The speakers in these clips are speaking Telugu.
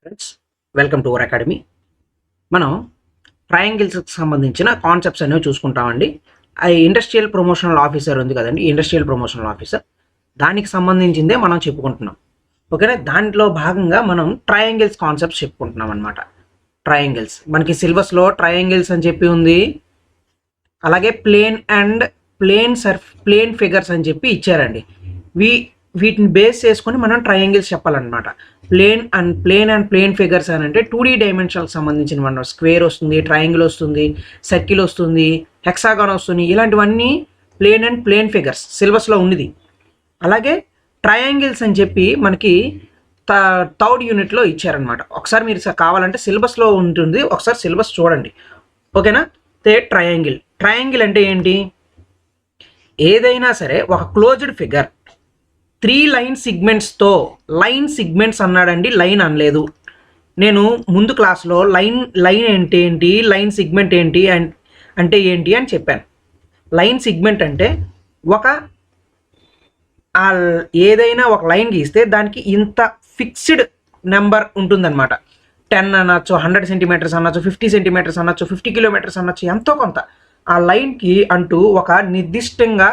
Friends, welcome to our academy. మనం ట్రయాంగిల్స్కి సంబంధించిన కాన్సెప్ట్స్ అనేవి చూసుకుంటామండి. అది ఇండస్ట్రియల్ ప్రమోషనల్ ఆఫీసర్ ఉంది కదండి, ఇండస్ట్రియల్ ప్రమోషనల్ ఆఫీసర్, దానికి సంబంధించిందే మనం చెప్పుకుంటున్నాం. ఓకేనా? దాంట్లో భాగంగా మనం ట్రయాంగిల్స్ కాన్సెప్ట్స్ చెప్పుకుంటున్నాం అనమాట. ట్రయాంగిల్స్ మనకి సిలబస్లో ట్రయాంగిల్స్ అని చెప్పి ఉంది, అలాగే ప్లేన్ ఫిగర్స్ అని చెప్పి ఇచ్చారండి. వీటిని బేస్ చేసుకొని మనం ట్రయాంగిల్స్ చెప్పాలన్నమాట. ప్లేన్ ఫిగర్స్ అని అంటే 2D డైమెన్షన్కి సంబంధించిన మనం స్క్వేర్ వస్తుంది, ట్రయాంగిల్ వస్తుంది, సర్కిల్ వస్తుంది, హెక్సాగాన్ వస్తుంది. ఇలాంటివన్నీ ప్లేన్ ఫిగర్స్ సిలబస్లో ఉన్నది. అలాగే ట్రయాంగిల్స్ అని చెప్పి మనకి థర్డ్ యూనిట్లో ఇచ్చారనమాట. ఒకసారి మీరు కావాలంటే సిలబస్లో ఉంటుంది, ఒకసారి సిలబస్ చూడండి. ఓకేనా? ట్రయాంగిల్ అంటే ఏంటి? ఏదైనా సరే ఒక క్లోజ్డ్ ఫిగర్ 3 లైన్ సిగ్మెంట్స్ అన్నాడండి, లైన్ అనలేదు. నేను ముందు క్లాస్లో లైన్ ఏంటి, లైన్ సిగ్మెంట్ ఏంటి అంటే ఏంటి అని చెప్పాను. లైన్ సిగ్మెంట్ అంటే ఏదైనా ఒక లైన్ గీస్తే దానికి ఇంత ఫిక్స్డ్ నెంబర్ ఉంటుందన్నమాట. 10 అనొచ్చు, 100 సెంటీమీటర్స్ అనొచ్చు, 50 సెంటీమీటర్స్ అనొచ్చు, 50 కిలోమీటర్స్ అనొచ్చు, ఎంతో కొంత ఆ లైన్కి అంటూ ఒక నిర్దిష్టంగా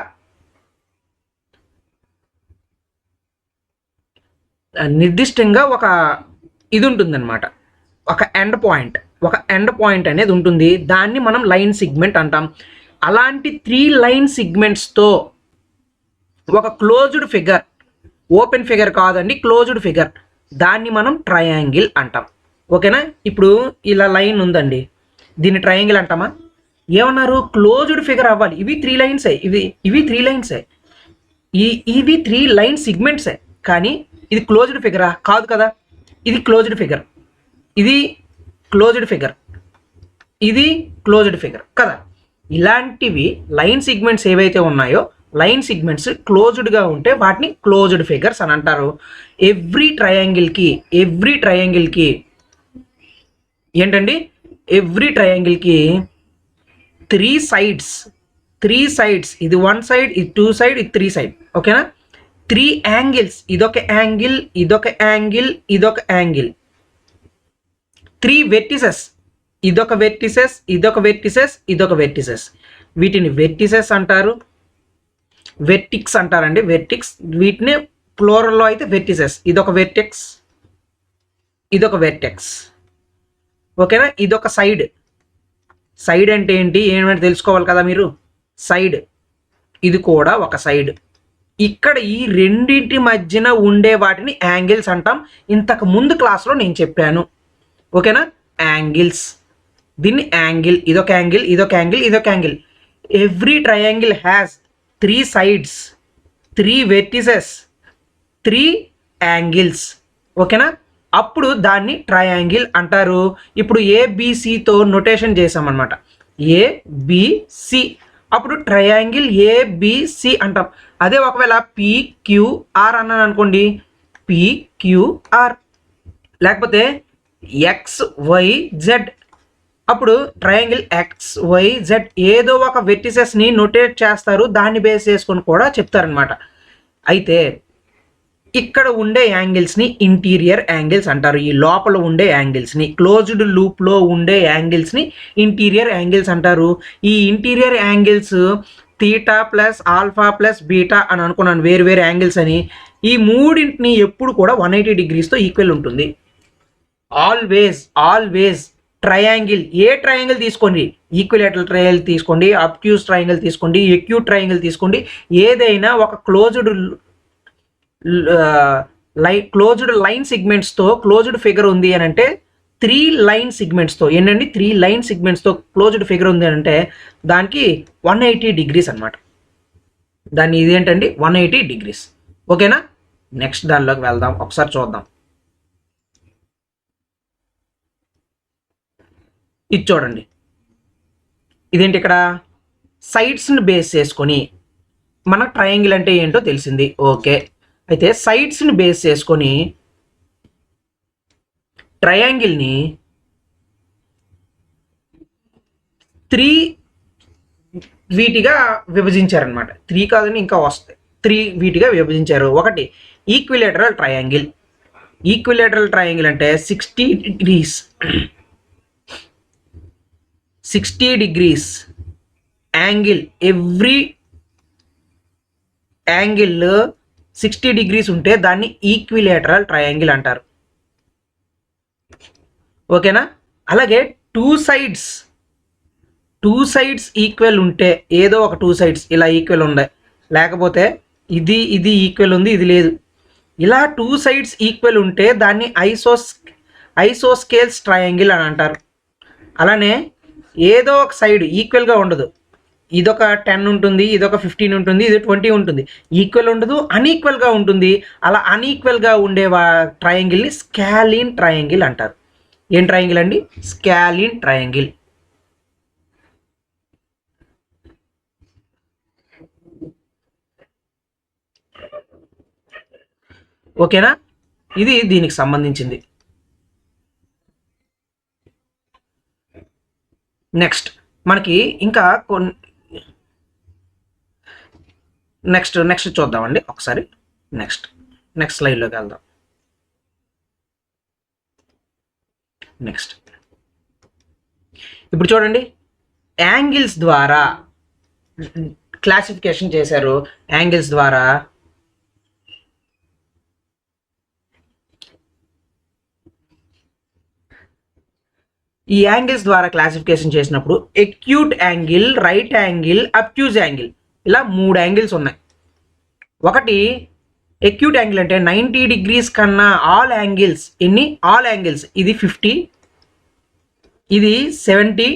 ఒక ఇది ఉంటుందన్నమాట. ఒక ఎండ్ పాయింట్ అనేది ఉంటుంది. దాన్ని మనం లైన్ సిగ్మెంట్ అంటాం. అలాంటి 3 లైన్ సిగ్మెంట్స్తో ఒక క్లోజ్డ్ ఫిగర్, ఓపెన్ ఫిగర్ కాదండి, క్లోజ్డ్ ఫిగర్, దాన్ని మనం ట్రయాంగిల్ అంటాం. ఓకేనా? ఇప్పుడు ఇలా లైన్ ఉందండి, దీన్ని ట్రయాంగిల్ అంటామా? ఏమన్నారు? క్లోజ్డ్ ఫిగర్ అవ్వాలి. ఇవి 3 లైన్సే, ఇవి 3 లైన్సే, ఇవి 3 లైన్ సిగ్మెంట్సే. కానీ ఇది క్లోజ్డ్ ఫిగరా? కాదు కదా. ఇది క్లోజ్డ్ ఫిగర్, ఇది క్లోజ్డ్ ఫిగర్, ఇది క్లోజ్డ్ ఫిగర్ కదా. ఇలాంటివి లైన్ సిగ్మెంట్స్ ఏవైతే ఉన్నాయో, లైన్ సిగ్మెంట్స్ క్లోజ్డ్గా ఉంటే వాటిని క్లోజ్డ్ ఫిగర్స్ అని అంటారు. ఎవ్రీ ట్రయాంగిల్కి ఏంటండి? ఎవ్రీ ట్రయాంగిల్కి 3 సైడ్స్, ఇది 1 సైడ్, ఇది 2 సైడ్, ఇది 3 సైడ్. ఓకేనా? 3 యాంగిల్స్, ఇదొక యాంగిల్, ఇదొక యాంగిల్, ఇదొక యాంగిల్. 3 వెర్టిసెస్, ఇదొక వెర్టిసెస్, ఇదొక వెర్టిసెస్, ఇదొక వెర్టిసెస్. వీటిని వెర్టిసెస్ అంటారు, వెర్టిక్స్ అంటారండి, వెర్టిక్స్. వీటిని ప్లూరల్లో అయితే వెర్టిసెస్. ఇదొక వెర్టెక్స్, ఇదొక వెర్టెక్స్. ఓకేనా? ఇదొక సైడ్ అంటే ఏంటి ఏమంటే తెలుసుకోవాలి కదా మీరు. సైడ్, ఇది కూడా ఒక సైడ్. ఇక్కడ ఈ రెండింటి మధ్యన ఉండే వాటిని యాంగిల్స్ అంటాం. ఇంతకు ముందు క్లాస్లో నేను చెప్పాను. ఓకేనా? యాంగిల్స్, దీన్ని యాంగిల్, ఇదొక యాంగిల్, ఇదొక యాంగిల్, ఇదొక angle. Every triangle has 3 sides, 3 vertices, 3 angles. ఓకేనా? అప్పుడు దాన్ని ట్రయాంగిల్ అంటారు. ఇప్పుడు ఏబిసితో నొటేషన్ చేసామన్నమాట. ఏబిసి, అప్పుడు ట్రయాంగిల్ ఏబిసి అంటాం. అదే ఒకవేళ పిక్యూఆర్ అన్నాను అనుకోండి, పిక్యూఆర్, లేకపోతే XYZ, అప్పుడు ట్రయాంగిల్ XYZ. ఏదో ఒక వెర్టిసెస్ని నొటేట్ చేస్తారు, దాన్ని బేస్ చేసుకొని కూడా చెప్తారనమాట. అయితే ఇక్కడ ఉండే యాంగిల్స్ని ఇంటీరియర్ యాంగిల్స్ అంటారు. ఈ లోపల ఉండే యాంగిల్స్ని, క్లోజ్డ్ లూప్లో ఉండే యాంగిల్స్ని ఇంటీరియర్ యాంగిల్స్ అంటారు. ఈ interior angles theta plus alpha plus beta అని అనుకున్నాను, వేరు యాంగిల్స్ అని. ఈ మూడింటిని ఎప్పుడు కూడా 180 డిగ్రీస్తో ఈక్వల్ ఉంటుంది. ఆల్వేస్ ట్రయాంగిల్, ఏ ట్రయాంగిల్ తీసుకోండి, ఈక్విలేటరల్ ట్రయాంగిల్ తీసుకోండి, అబ్ట్యూస్ ట్రయాంగిల్ తీసుకోండి, ఎక్యూట్ ట్రయాంగిల్ తీసుకోండి, ఏదైనా ఒక క్లోజ్డ్ లైన్ సిగ్మెంట్స్తో క్లోజ్డ్ ఫిగర్ ఉంది అని అంటే 3 లైన్ సిగ్మెంట్స్తో ఏంటండి, 3 లైన్ సిగ్మెంట్స్తో క్లోజ్డ్ ఫిగర్ ఉంది అని అంటే దానికి 180 డిగ్రీస్ అనమాట. దాన్ని ఇదేంటండి 180 డిగ్రీస్. ఓకేనా? నెక్స్ట్ దానిలోకి వెళ్దాం, ఒకసారి చూద్దాం. ఇది చూడండి, ఇదేంటి? ఇక్కడ సైడ్స్ని బేస్ చేసుకొని మన ట్రయాంగిల్ అంటే ఏంటో తెలిసింది. ఓకే, అయితే సైడ్స్ని బేస్ చేసుకొని ట్రయాంగిల్ని 3 వీటిగా విభజించారనమాట. 3 కాదని ఇంకా వస్తాయి, 3 వీటిగా విభజించారు. ఒకటి ఈక్విలేటరల్ ట్రయాంగిల్, ఈక్విలేటరల్ ట్రయాంగిల్ అంటే 60 degrees 60 degrees angle, every angle 60 degrees ఉంటే దాన్ని ఈక్విలేటరల్ ట్రయాంగిల్ అంటారు. ఓకేనా? అలాగే టూ సైడ్స్ ఈక్వల్ ఉంటే, ఏదో ఒక టూ సైడ్స్ ఇలా ఈక్వల్ ఉంది, లేకపోతే ఇది ఈక్వల్ ఉంది, ఇది లేదు, ఇలా టూ సైడ్స్ ఈక్వల్ ఉంటే దాన్ని ఐసోస్కేల్స్ ట్రయాంగిల్ అని అంటారు. అలానే ఏదో ఒక సైడ్ ఈక్వల్గా ఉండదు, ఇదొక 10 ఉంటుంది, ఇదొక 15 ఉంటుంది, ఇది 20 ఉంటుంది, ఈక్వల్ ఉండదు, అన్ఈక్వల్గా ఉంటుంది. అలా అన్ఈక్వల్గా ఉండే ట్రయాంగిల్ని స్కాలిన్ ట్రయాంగిల్ అంటారు. ఏం ట్రయాంగిల్ అండి? Scalene triangle. ఓకేనా? ఇది దీనికి సంబంధించింది. నెక్స్ట్ మనకి ఇంకా నెక్స్ట్ చూద్దామండి ఒకసారి. నెక్స్ట్ స్లైడ్లోకి వెళ్దాం. నెక్స్ట్ ఇప్పుడు చూడండి, యాంగిల్స్ ద్వారా క్లాసిఫికేషన్ చేశారు. యాంగిల్స్ ద్వారా ఈ యాంగిల్స్ ద్వారా క్లాసిఫికేషన్ చేసినప్పుడు acute angle, right angle, అబ్ట్యూజ్ angle, ఇలా 3 యాంగిల్స్ ఉన్నాయి. ఒకటి ఎక్యూట్ యాంగిల్ అంటే 90 degrees కన్నా ఆల్ యాంగిల్స్ ఇది 50, ఇది 70,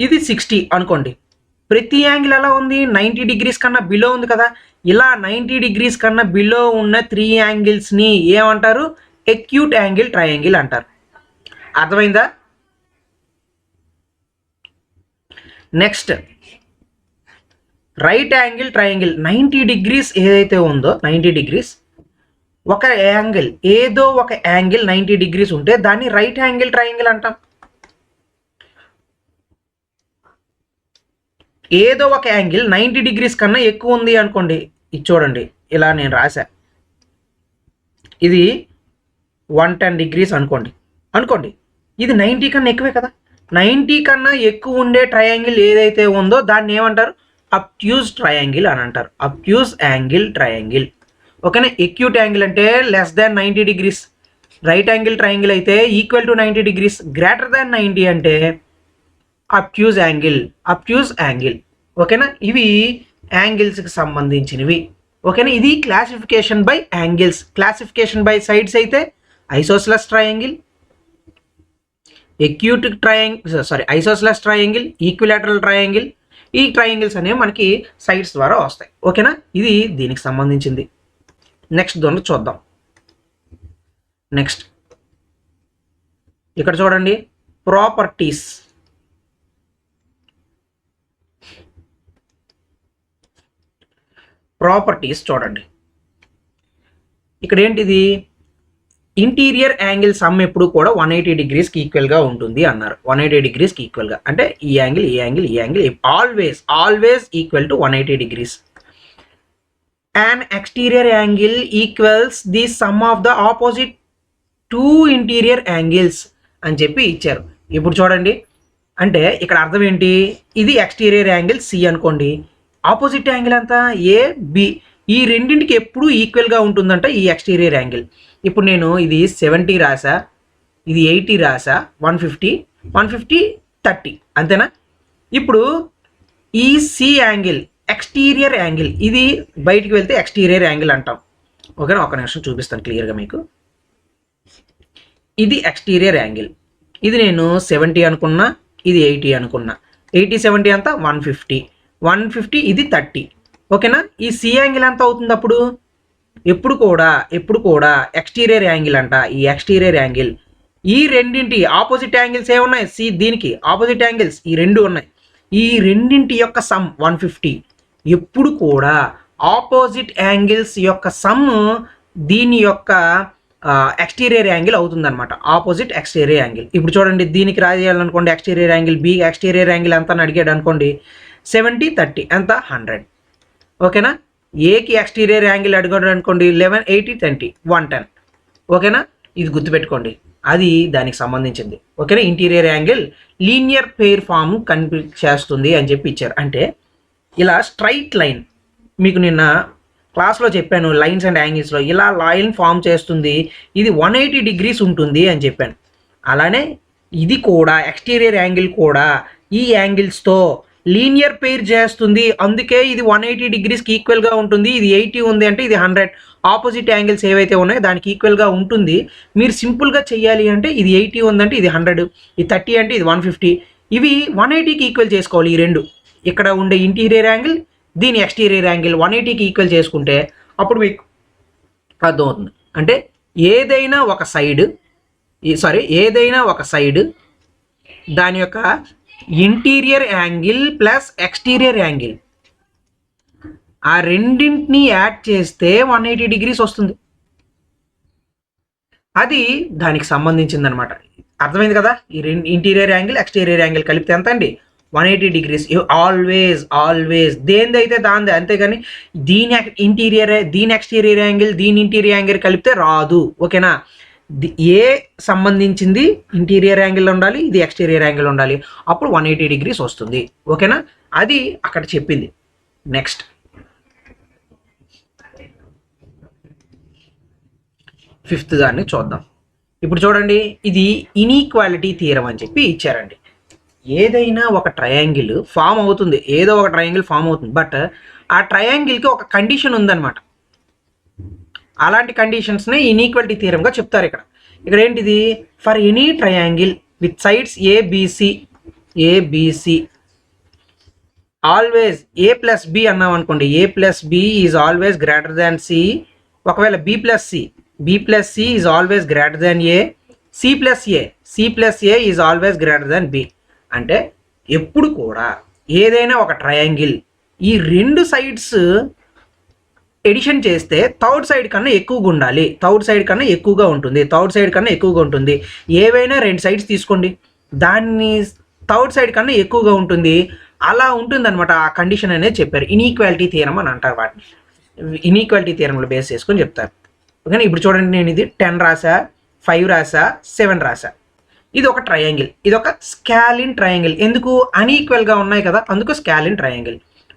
ఇది 60 అనుకోండి. ప్రతి యాంగిల్ ఎలా ఉంది? 90 degrees కన్నా బిలో ఉంది కదా. ఇలా 90 degrees కన్నా బిలో ఉన్న 3 యాంగిల్స్ని ఏమంటారు? ఎక్యూట్ యాంగిల్ ట్రయాంగిల్ అంటారు. అర్థమైందా? Next right angle triangle, 90 degrees ఏదైతే ఉందో 90 degrees ఒక యాంగిల్, ఏదో ఒక యాంగిల్ 90 degrees ఉంటే దాన్ని రైట్ యాంగిల్ ట్రయాంగిల్ అంటాం. ఏదో ఒక యాంగిల్ 90 degrees కన్నా ఎక్కువ ఉంది అనుకోండి, ఇది చూడండి, ఇలా నేను రాశా, ఇది 110 degrees అనుకోండి, ఇది 90 కన్నా ఎక్కువే కదా. 90 కన్నా ఎక్కువ ఉండే ట్రయాంగిల్ ఏదైతే ఉందో దాన్ని ఏమంటారు? అబ్ట్యూజ్ ట్రయాంగిల్ అని అంటారు. Obtuse angle triangle. ఓకేనా? ఎక్యూట్ యాంగిల్ అంటే less than 90 degrees, right angle triangle అయితే equal to 90 degrees, greater than 90 అంటే అబ్ట్యూజ్ యాంగిల్. ఓకేనా? ఇవి యాంగిల్స్కి సంబంధించినవి. ఓకేనా? ఇది classification by angles. Classification by sides అయితే ఐసోస్లస్ ట్రయాంగిల్, ఐసోస్లస్ ట్రయాంగిల్, ఈక్విలేటరల్ ట్రయాంగిల్. ఈ ట్రయాంగిల్స్ అనేవి మనకి సైడ్స్ ద్వారా వస్తాయి. ఓకేనా? ఇది దీనికి సంబంధించింది. నెక్స్ట్ దాన్ని చూద్దాం. నెక్స్ట్ ఇక్కడ చూడండి, ప్రాపర్టీస్. చూడండి, ఇక్కడ ఏంటిది? ఇంటీరియర్ యాంగిల్ సమ్ ఎప్పుడు కూడా 180 degreesకి ఈక్వల్గా ఉంటుంది అన్నారు. 180 degreesకి ఈక్వల్గా అంటే ఈ angle always equal to 180 degrees. An exterior angle equals the sum of the opposite two interior angles అని చెప్పి ఇచ్చారు. ఇప్పుడు చూడండి, అంటే ఇక్కడ అర్థం ఏంటి? ఇది ఎక్స్టీరియర్ యాంగిల్ సి అనుకోండి, ఆపోజిట్ యాంగిల్ అంతా ఏ బి, ఈ రెండింటికి ఎప్పుడు ఈక్వల్గా ఉంటుందంట ఈ ఎక్స్టీరియర్ యాంగిల్. ఇప్పుడు నేను ఇది 70 రాసా, ఇది 80 రాసా, 150 30, అంతేనా? ఇప్పుడు ఈ సి యాంగిల్ ఎక్స్టీరియర్ యాంగిల్, ఇది బయటికి వెళ్తే ఎక్స్టీరియర్ యాంగిల్ అంటాం. ఓకేనా? ఒక నిమిషం చూపిస్తాను క్లియర్గా మీకు. ఇది ఎక్స్టీరియర్ యాంగిల్, ఇది నేను 70 అనుకున్నా, ఇది 80 అనుకున్నా, 80 70 అంతా 150, ఇది 30. ఓకేనా? ఈ సి యాంగిల్ ఎంత అవుతుంది అప్పుడు? ఎప్పుడు కూడా ఎక్స్టీరియర్ యాంగిల్ అంట. ఈ ఎక్స్టీరియర్ యాంగిల్, ఈ రెండింటి ఆపోజిట్ యాంగిల్స్ ఏమున్నాయి? సి, దీనికి ఆపోజిట్ యాంగిల్స్ ఈ రెండు ఉన్నాయి. ఈ రెండింటి యొక్క సమ్ 150. ఎప్పుడు కూడా ఆపోజిట్ యాంగిల్స్ యొక్క సమ్ దీని యొక్క ఎక్స్టీరియర్ యాంగిల్ అవుతుంది అనమాట. Opposite exterior angle. ఇప్పుడు చూడండి, దీనికి రాయాలనుకోండి exterior angle, b exterior angle ఎంత అని అడిగాడు అనుకోండి, 70 30 ఎంత 100. ఓకేనా? ఏకి ఎక్స్టీరియర్ యాంగిల్ అడిగాడు అనుకోండి 11 80 20 110. ఓకేనా, ఇది గుర్తుపెట్టుకోండి, అది దానికి సంబంధించింది. ఓకేనా, interior angle linear pair form చేస్తుంది అని చెప్పి ఇచ్చారు. అంటే ఇలా స్ట్రైట్ లైన్, మీకు నిన్న క్లాస్లో చెప్పాను లైన్స్ అండ్ యాంగిల్స్లో, ఇలా లైన్ ఫామ్ చేస్తుంది, ఇది 180 degrees ఉంటుంది అని చెప్పాను. అలానే ఇది కూడా ఎక్స్టీరియర్ యాంగిల్ కూడా ఈ యాంగిల్స్తో లీనియర్ పెయిర్ చేస్తుంది, అందుకే ఇది 180 degreesకి ఈక్వల్గా ఉంటుంది. ఇది 80 ఉంది అంటే ఇది 100, ఆపోజిట్ యాంగిల్స్ ఏవైతే ఉన్నాయో దానికి ఈక్వల్గా ఉంటుంది. మీరు సింపుల్గా చెయ్యాలి అంటే ఇది 80 ఉందంటే ఇది 100, ఇది 30 అంటే ఇది 150, ఇవి 180కి ఈక్వల్ చేసుకోవాలి. ఈ రెండు ఇక్కడ ఉండే ఇంటీరియర్ యాంగిల్ దీని ఎక్స్టీరియర్ యాంగిల్ 180కి ఈక్వల్ చేసుకుంటే అప్పుడు మీకు అర్థమవుతుంది. అంటే ఏదైనా ఒక సైడ్ దాని యొక్క interior angle plus exterior angle ఆ రెండింటిని యాడ్ చేస్తే 180 degrees వస్తుంది. అది దానికి సంబంధించింది అనమాట. అర్థమైంది కదా, ఈ రెండు ఇంటీరియర్ యాంగిల్ ఎక్స్టీరియర్ యాంగిల్ కలిపితే ఎంత అండి, 180 degrees. ఆల్వేస్ దేనిదైతే దానిదే, అంతేగాని దీని ఇంటీరియర్ దీని ఎక్స్టీరియర్ యాంగిల్ దీని ఇంటీరియర్ యాంగిల్ కలిపితే రాదు. ఓకేనా, ఏ సంబంధించింది ఇంటీరియర్ యాంగిల్ ఉండాలి, ఇది ఎక్స్టీరియర్ యాంగిల్ ఉండాలి, అప్పుడు 180 degrees వస్తుంది. ఓకేనా, అది అక్కడ చెప్పింది. నెక్స్ట్ 5th దాన్ని చూద్దాం. ఇప్పుడు చూడండి, ఇది ఇన్ఈక్వాలిటీ థియరం అని చెప్పి ఇచ్చారండి. ఏదైనా ఒక ట్రయాంగిల్ ఫామ్ అవుతుంది, ఏదో ఒక ట్రయాంగిల్ ఫామ్ అవుతుంది, బట్ ఆ ట్రయాంగిల్కి ఒక కండిషన్ ఉందన్నమాట. అలాంటి కండిషన్స్ని ఇన్ఈక్వాలిటీ థియరంగా చెప్తారు. ఇక్కడ ఏంటిది, for any triangle with sides ABC always A plus B అన్నాం అనుకోండి, A plus B is always greater than C. ఒకవేళ B plus C is always greater than A, C plus A is always greater than B. అంటే ఎప్పుడు కూడా ఏదైనా ఒక ట్రయాంగిల్ ఈ రెండు సైడ్స్ ఎడిషన్ చేస్తే థర్డ్ సైడ్ కన్నా ఎక్కువగా ఉండాలి, థర్డ్ సైడ్ కన్నా ఎక్కువగా ఉంటుంది. ఏవైనా రెండు సైడ్స్ తీసుకోండి, దాన్ని థర్డ్ సైడ్ కన్నా ఎక్కువగా ఉంటుంది, అలా ఉంటుంది అనమాట. ఆ కండిషన్ అనేది చెప్పారు. ఇన్ఈక్వాలిటీ థియరం అని అంటారు వాటిని. ఇన్ఈక్వాలిటీ థియరంలో బేస్ చేసుకొని చెప్తారు. ఓకేనా, ఇప్పుడు చూడండి, నేను ఇది 10 రాసా, 5 రాసా, 7 రాసా. ఇది ఒక ట్రయాంగిల్, ఇది ఒక స్కాలిన్ ట్రయాంగిల్. ఎందుకు, అన్ఈక్వల్గా ఉన్నాయి కదా, అందుకు స్కాలిన్ ట్రయాంగిల్.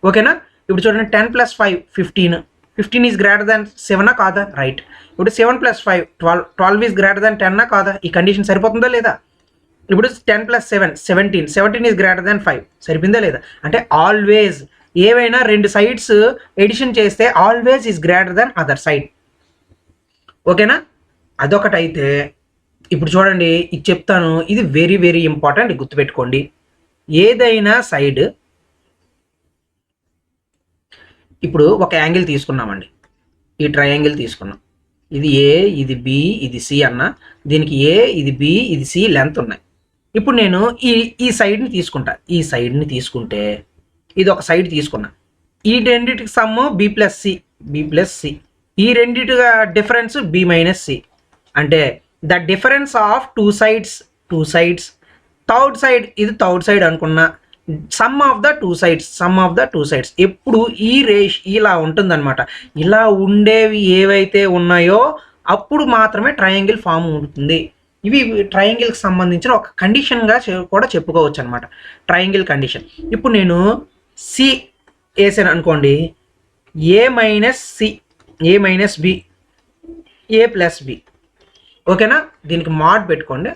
ఓకేనా, ఇప్పుడు చూడండి 10 + 5 15 ఈజ్ గ్రేటర్ దాన్ 7 కాదా, రైట్. ఇప్పుడు 7 + 5 12 ఈజ్ గ్రేటర్ దాన్ 10 కాదా, ఈ కండిషన్ సరిపోతుందా లేదా. ఇప్పుడు 10 + 7 17 ఈజ్ గ్రేటర్ దాన్ 5 సరిపోయిందా లేదా. అంటే ఆల్వేస్ ఏవైనా రెండు సైడ్స్ ఎడిషన్ చేస్తే always is greater than other side. ఓకేనా, అదొకటైతే ఇప్పుడు చూడండి, ఇది చెప్తాను, ఇది వెరీ వెరీ ఇంపార్టెంట్, గుర్తుపెట్టుకోండి. ఏదైనా సైడ్, ఇప్పుడు ఒక యాంగిల్ తీసుకున్నామండి, ఈ ట్రయాంగిల్ తీసుకున్నాం, ఇది ఏ, ఇది బి, ఇది సి అన్న, దీనికి ఏ, ఇది బి, ఇది సి లెంత్ ఉన్నాయి. ఇప్పుడు నేను ఈ సైడ్ని తీసుకుంటే ఇది ఒక సైడ్ తీసుకున్నా, ఈ రెండింటికి సమ్ బి ప్లస్ సి, ఈ రెండింటిగా డిఫరెన్స్ బి మైనస్ సి. అంటే the difference of two sides third side, ఇది థర్డ్ సైడ్ అనుకున్నా, some of the two sides ఎప్పుడు ఈ ఇలా ఉంటుందన్నమాట. ఇలా ఉండేవి ఏవైతే ఉన్నాయో అప్పుడు మాత్రమే ట్రయాంగిల్ ఫామ్ ఉంటుంది. ఇవి ట్రయాంగిల్కి సంబంధించిన ఒక కండిషన్గా కూడా చెప్పుకోవచ్చు అనమాట, ట్రయాంగిల్ కండిషన్. ఇప్పుడు నేను సి వేసాను అనుకోండి, ఏ మైనస్ బి, ఏ ప్లస్ బి. ఓకేనా, దీనికి మాడ్ పెట్టుకోండి,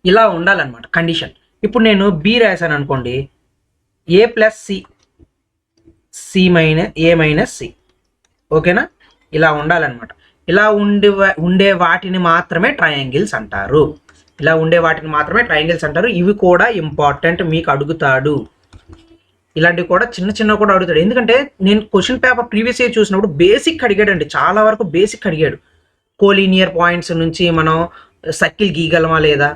ఇలా ఉండాలన్నమాట కండిషన్. ఇప్పుడు నేను బి రాశాను అనుకోండి, A plus C A minus C. ఓకేనా, ఇలా ఉండాలన్నమాట. ఇలా ఉండే వాటిని మాత్రమే ట్రయాంగిల్స్ అంటారు. ఇవి కూడా ఇంపార్టెంట్, మీకు అడుగుతాడు. ఇలాంటివి కూడా చిన్న కూడా అడుగుతాడు. ఎందుకంటే నేను క్వశ్చన్ పేపర్ ప్రీవియస్ ఇయర్ చూసినప్పుడు బేసిక్ అడిగాడండి, చాలా వరకు బేసిక్ అడిగాడు. కోలీనియర్ పాయింట్స్ నుంచి మనం సర్కిల్ గీయగలమా లేదా,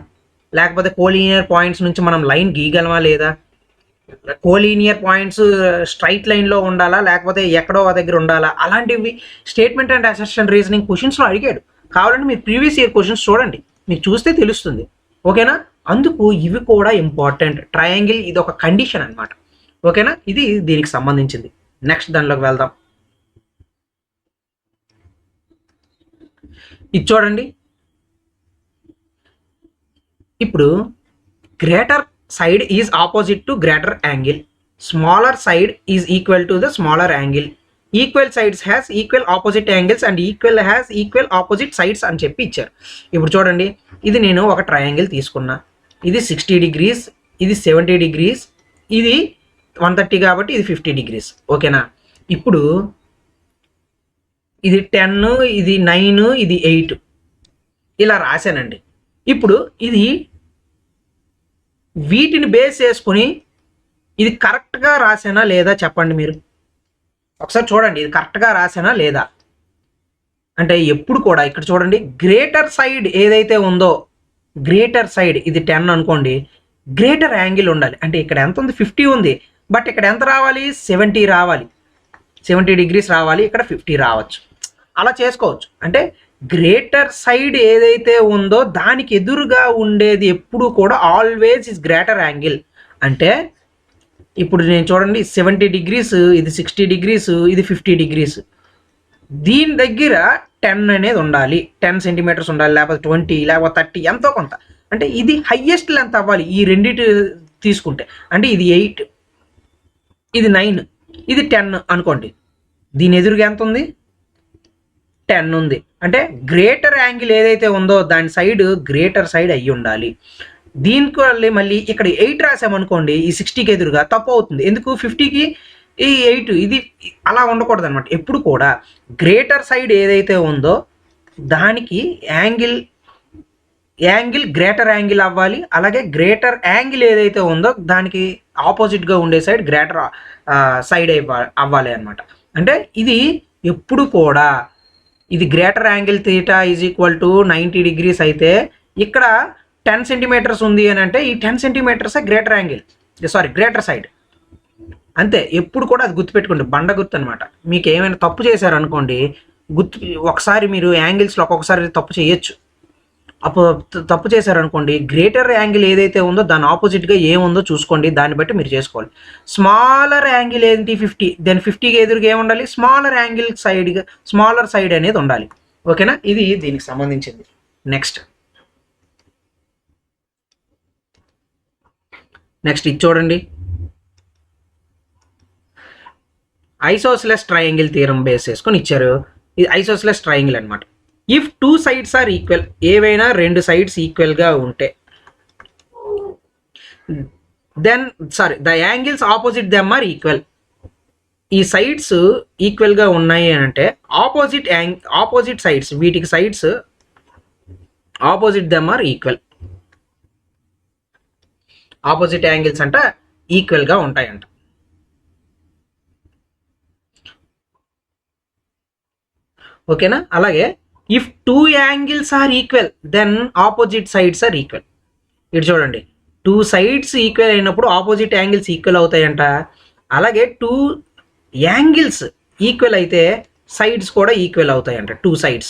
లేకపోతే కోలీనియర్ పాయింట్స్ నుంచి మనం లైన్ గీయగలమా లేదా, కోలీనియర్ పాయింట్స్ స్ట్రైట్ లైన్లో ఉండాలా లేకపోతే ఎక్కడో దగ్గర ఉండాలా, అలాంటివి స్టేట్మెంట్ అండ్ అసెర్షన్ రీజనింగ్ క్వశ్చన్స్లో అడిగాడు. కావాలంటే మీరు ప్రీవియస్ ఇయర్ క్వశ్చన్స్ చూడండి, మీకు చూస్తే తెలుస్తుంది. ఓకేనా, అందుకు ఇవి కూడా ఇంపార్టెంట్. ట్రయాంగిల్ ఇది ఒక కండిషన్ అనమాట. ఓకేనా, ఇది దీనికి సంబంధించింది. నెక్స్ట్ దానిలోకి వెళ్దాం. ఇది చూడండి, ఇప్పుడు greater side is opposite to greater angle, smaller side is equal to the smaller angle, equal sides has equal opposite angles and equal has equal opposite sides అని చెప్పి ఇచ్చారు. ఇప్పుడు చూడండి, ఇది నేను ఒక ట్రయాంగిల్ తీసుకున్నా, ఇది 60 degrees, ఇది 70 degrees, ఇది 130 కాబట్టి ఇది 50 degrees. ఓకేనా? ఇప్పుడు ఇది 10, ఇది 9, ఇది 8 ఇలా రాశానండి. ఇప్పుడు ఇది వీటిని బేస్ చేసుకుని ఇది కరెక్ట్గా రాసానా లేదా చెప్పండి మీరు ఒకసారి. చూడండి ఇది కరెక్ట్గా రాసానా లేదా అంటే ఎప్పుడు కూడా ఇక్కడ చూడండి, గ్రేటర్ సైడ్ ఏదైతే ఉందో, గ్రేటర్ సైడ్ ఇది 10 అనుకోండి, గ్రేటర్ యాంగిల్ ఉండాలి. అంటే ఇక్కడ ఎంత ఉంది? 50 ఉంది, బట్ ఇక్కడ ఎంత రావాలి? 70 రావాలి, 70 degrees రావాలి, ఇక్కడ 50 రావచ్చు. అలా చేసుకోవచ్చు. అంటే గ్రేటర్ సైడ్ ఏదైతే ఉందో దానికి ఎదురుగా ఉండేది ఎప్పుడు కూడా ఆల్వేస్ ఇస్ గ్రేటర్ యాంగిల్. అంటే ఇప్పుడు నేను చూడండి 70 degrees, ఇది 60 degrees, ఇది 50 degrees. దీని దగ్గర 10 అనేది ఉండాలి, 10 centimeters ఉండాలి, లేకపోతే 20, లేకపోతే 30, ఎంతో కొంత. అంటే ఇది హయ్యెస్ట్ లెంత్ అవ్వాలి ఈ రెండింటి తీసుకుంటే. అంటే ఇది 8, ఇది 9, ఇది 10 అనుకోండి. దీని ఎదురుగా ఎంత ఉంది? 10 ఉంది. అంటే గ్రేటర్ యాంగిల్ ఏదైతే ఉందో దాని సైడ్ గ్రేటర్ సైడ్ అయ్యి ఉండాలి. దీనికి మళ్ళీ ఇక్కడ 8 రాసామనుకోండి, ఈ 60కి ఎదురుగా తప్పు అవుతుంది. ఎందుకు? 50కి ఈ 8 ఇది అలా ఉండకూడదు అనమాట. ఎప్పుడు కూడా గ్రేటర్ సైడ్ ఏదైతే ఉందో దానికి యాంగిల్ గ్రేటర్ యాంగిల్ అవ్వాలి. అలాగే గ్రేటర్ యాంగిల్ ఏదైతే ఉందో దానికి ఆపోజిట్గా ఉండే సైడ్ గ్రేటర్ సైడ్ అవ్వాలి అనమాట. అంటే ఇది ఎప్పుడు కూడా ఇది greater angle theta is equal to 90 degrees అయితే ఇక్కడ 10 centimeters ఉంది అని అంటే ఈ 10 centimeters greater angle, sorry greater side. అంతే, ఎప్పుడు కూడా అది గుర్తుపెట్టుకోండి, బండ గుర్తు అనమాట. మీకు ఏమైనా తప్పు చేశారనుకోండి, ఒకసారి మీరు యాంగిల్స్లో ఒక్కొక్కసారి తప్పు చేయొచ్చు. అప్పుడు తప్పు చేశారనుకోండి, గ్రేటర్ యాంగిల్ ఏదైతే ఉందో దాని ఆపోజిట్గా ఏముందో చూసుకోండి, దాన్ని బట్టి మీరు చేసుకోవాలి. స్మాలర్ యాంగిల్ ఏంటి? 50, దాని 50కి ఎదురుగా ఏముండాలి? స్మాలర్ యాంగిల్ సైడ్గా స్మాలర్ సైడ్ అనేది ఉండాలి. ఓకేనా? ఇది దీనికి సంబంధించింది. నెక్స్ట్ ఇది చూడండి, ఐసోసెలస్ ట్రయాంగిల్ థియరం బేస్ చేసుకొని ఇచ్చారు. ఇది ఐసోసెలస్ ట్రయాంగిల్ అనమాట. ఇఫ్ 2 sides ఆర్ ఈక్వల్, ఏవైనా 2 sides ఈక్వల్గా ఉంటే, then the angles opposite them are equal. ఈ సైడ్స్ ఈక్వల్గా ఉన్నాయి అని అంటే ఆపోజిట్ సైడ్స్, వీటికి sides opposite them are equal. Opposite angles అంట ఈక్వల్గా ఉంటాయంట. ఓకేనా? అలాగే if 2 angles are equal then opposite sides are equal. ఇటు చూడండి, 2 sides ఈక్వల్ అయినప్పుడు ఆపోజిట్ యాంగిల్స్ ఈక్వల్ అవుతాయంట. అలాగే 2 angles ఈక్వల్ అయితే సైడ్స్ కూడా ఈక్వల్ అవుతాయంట, 2 sides.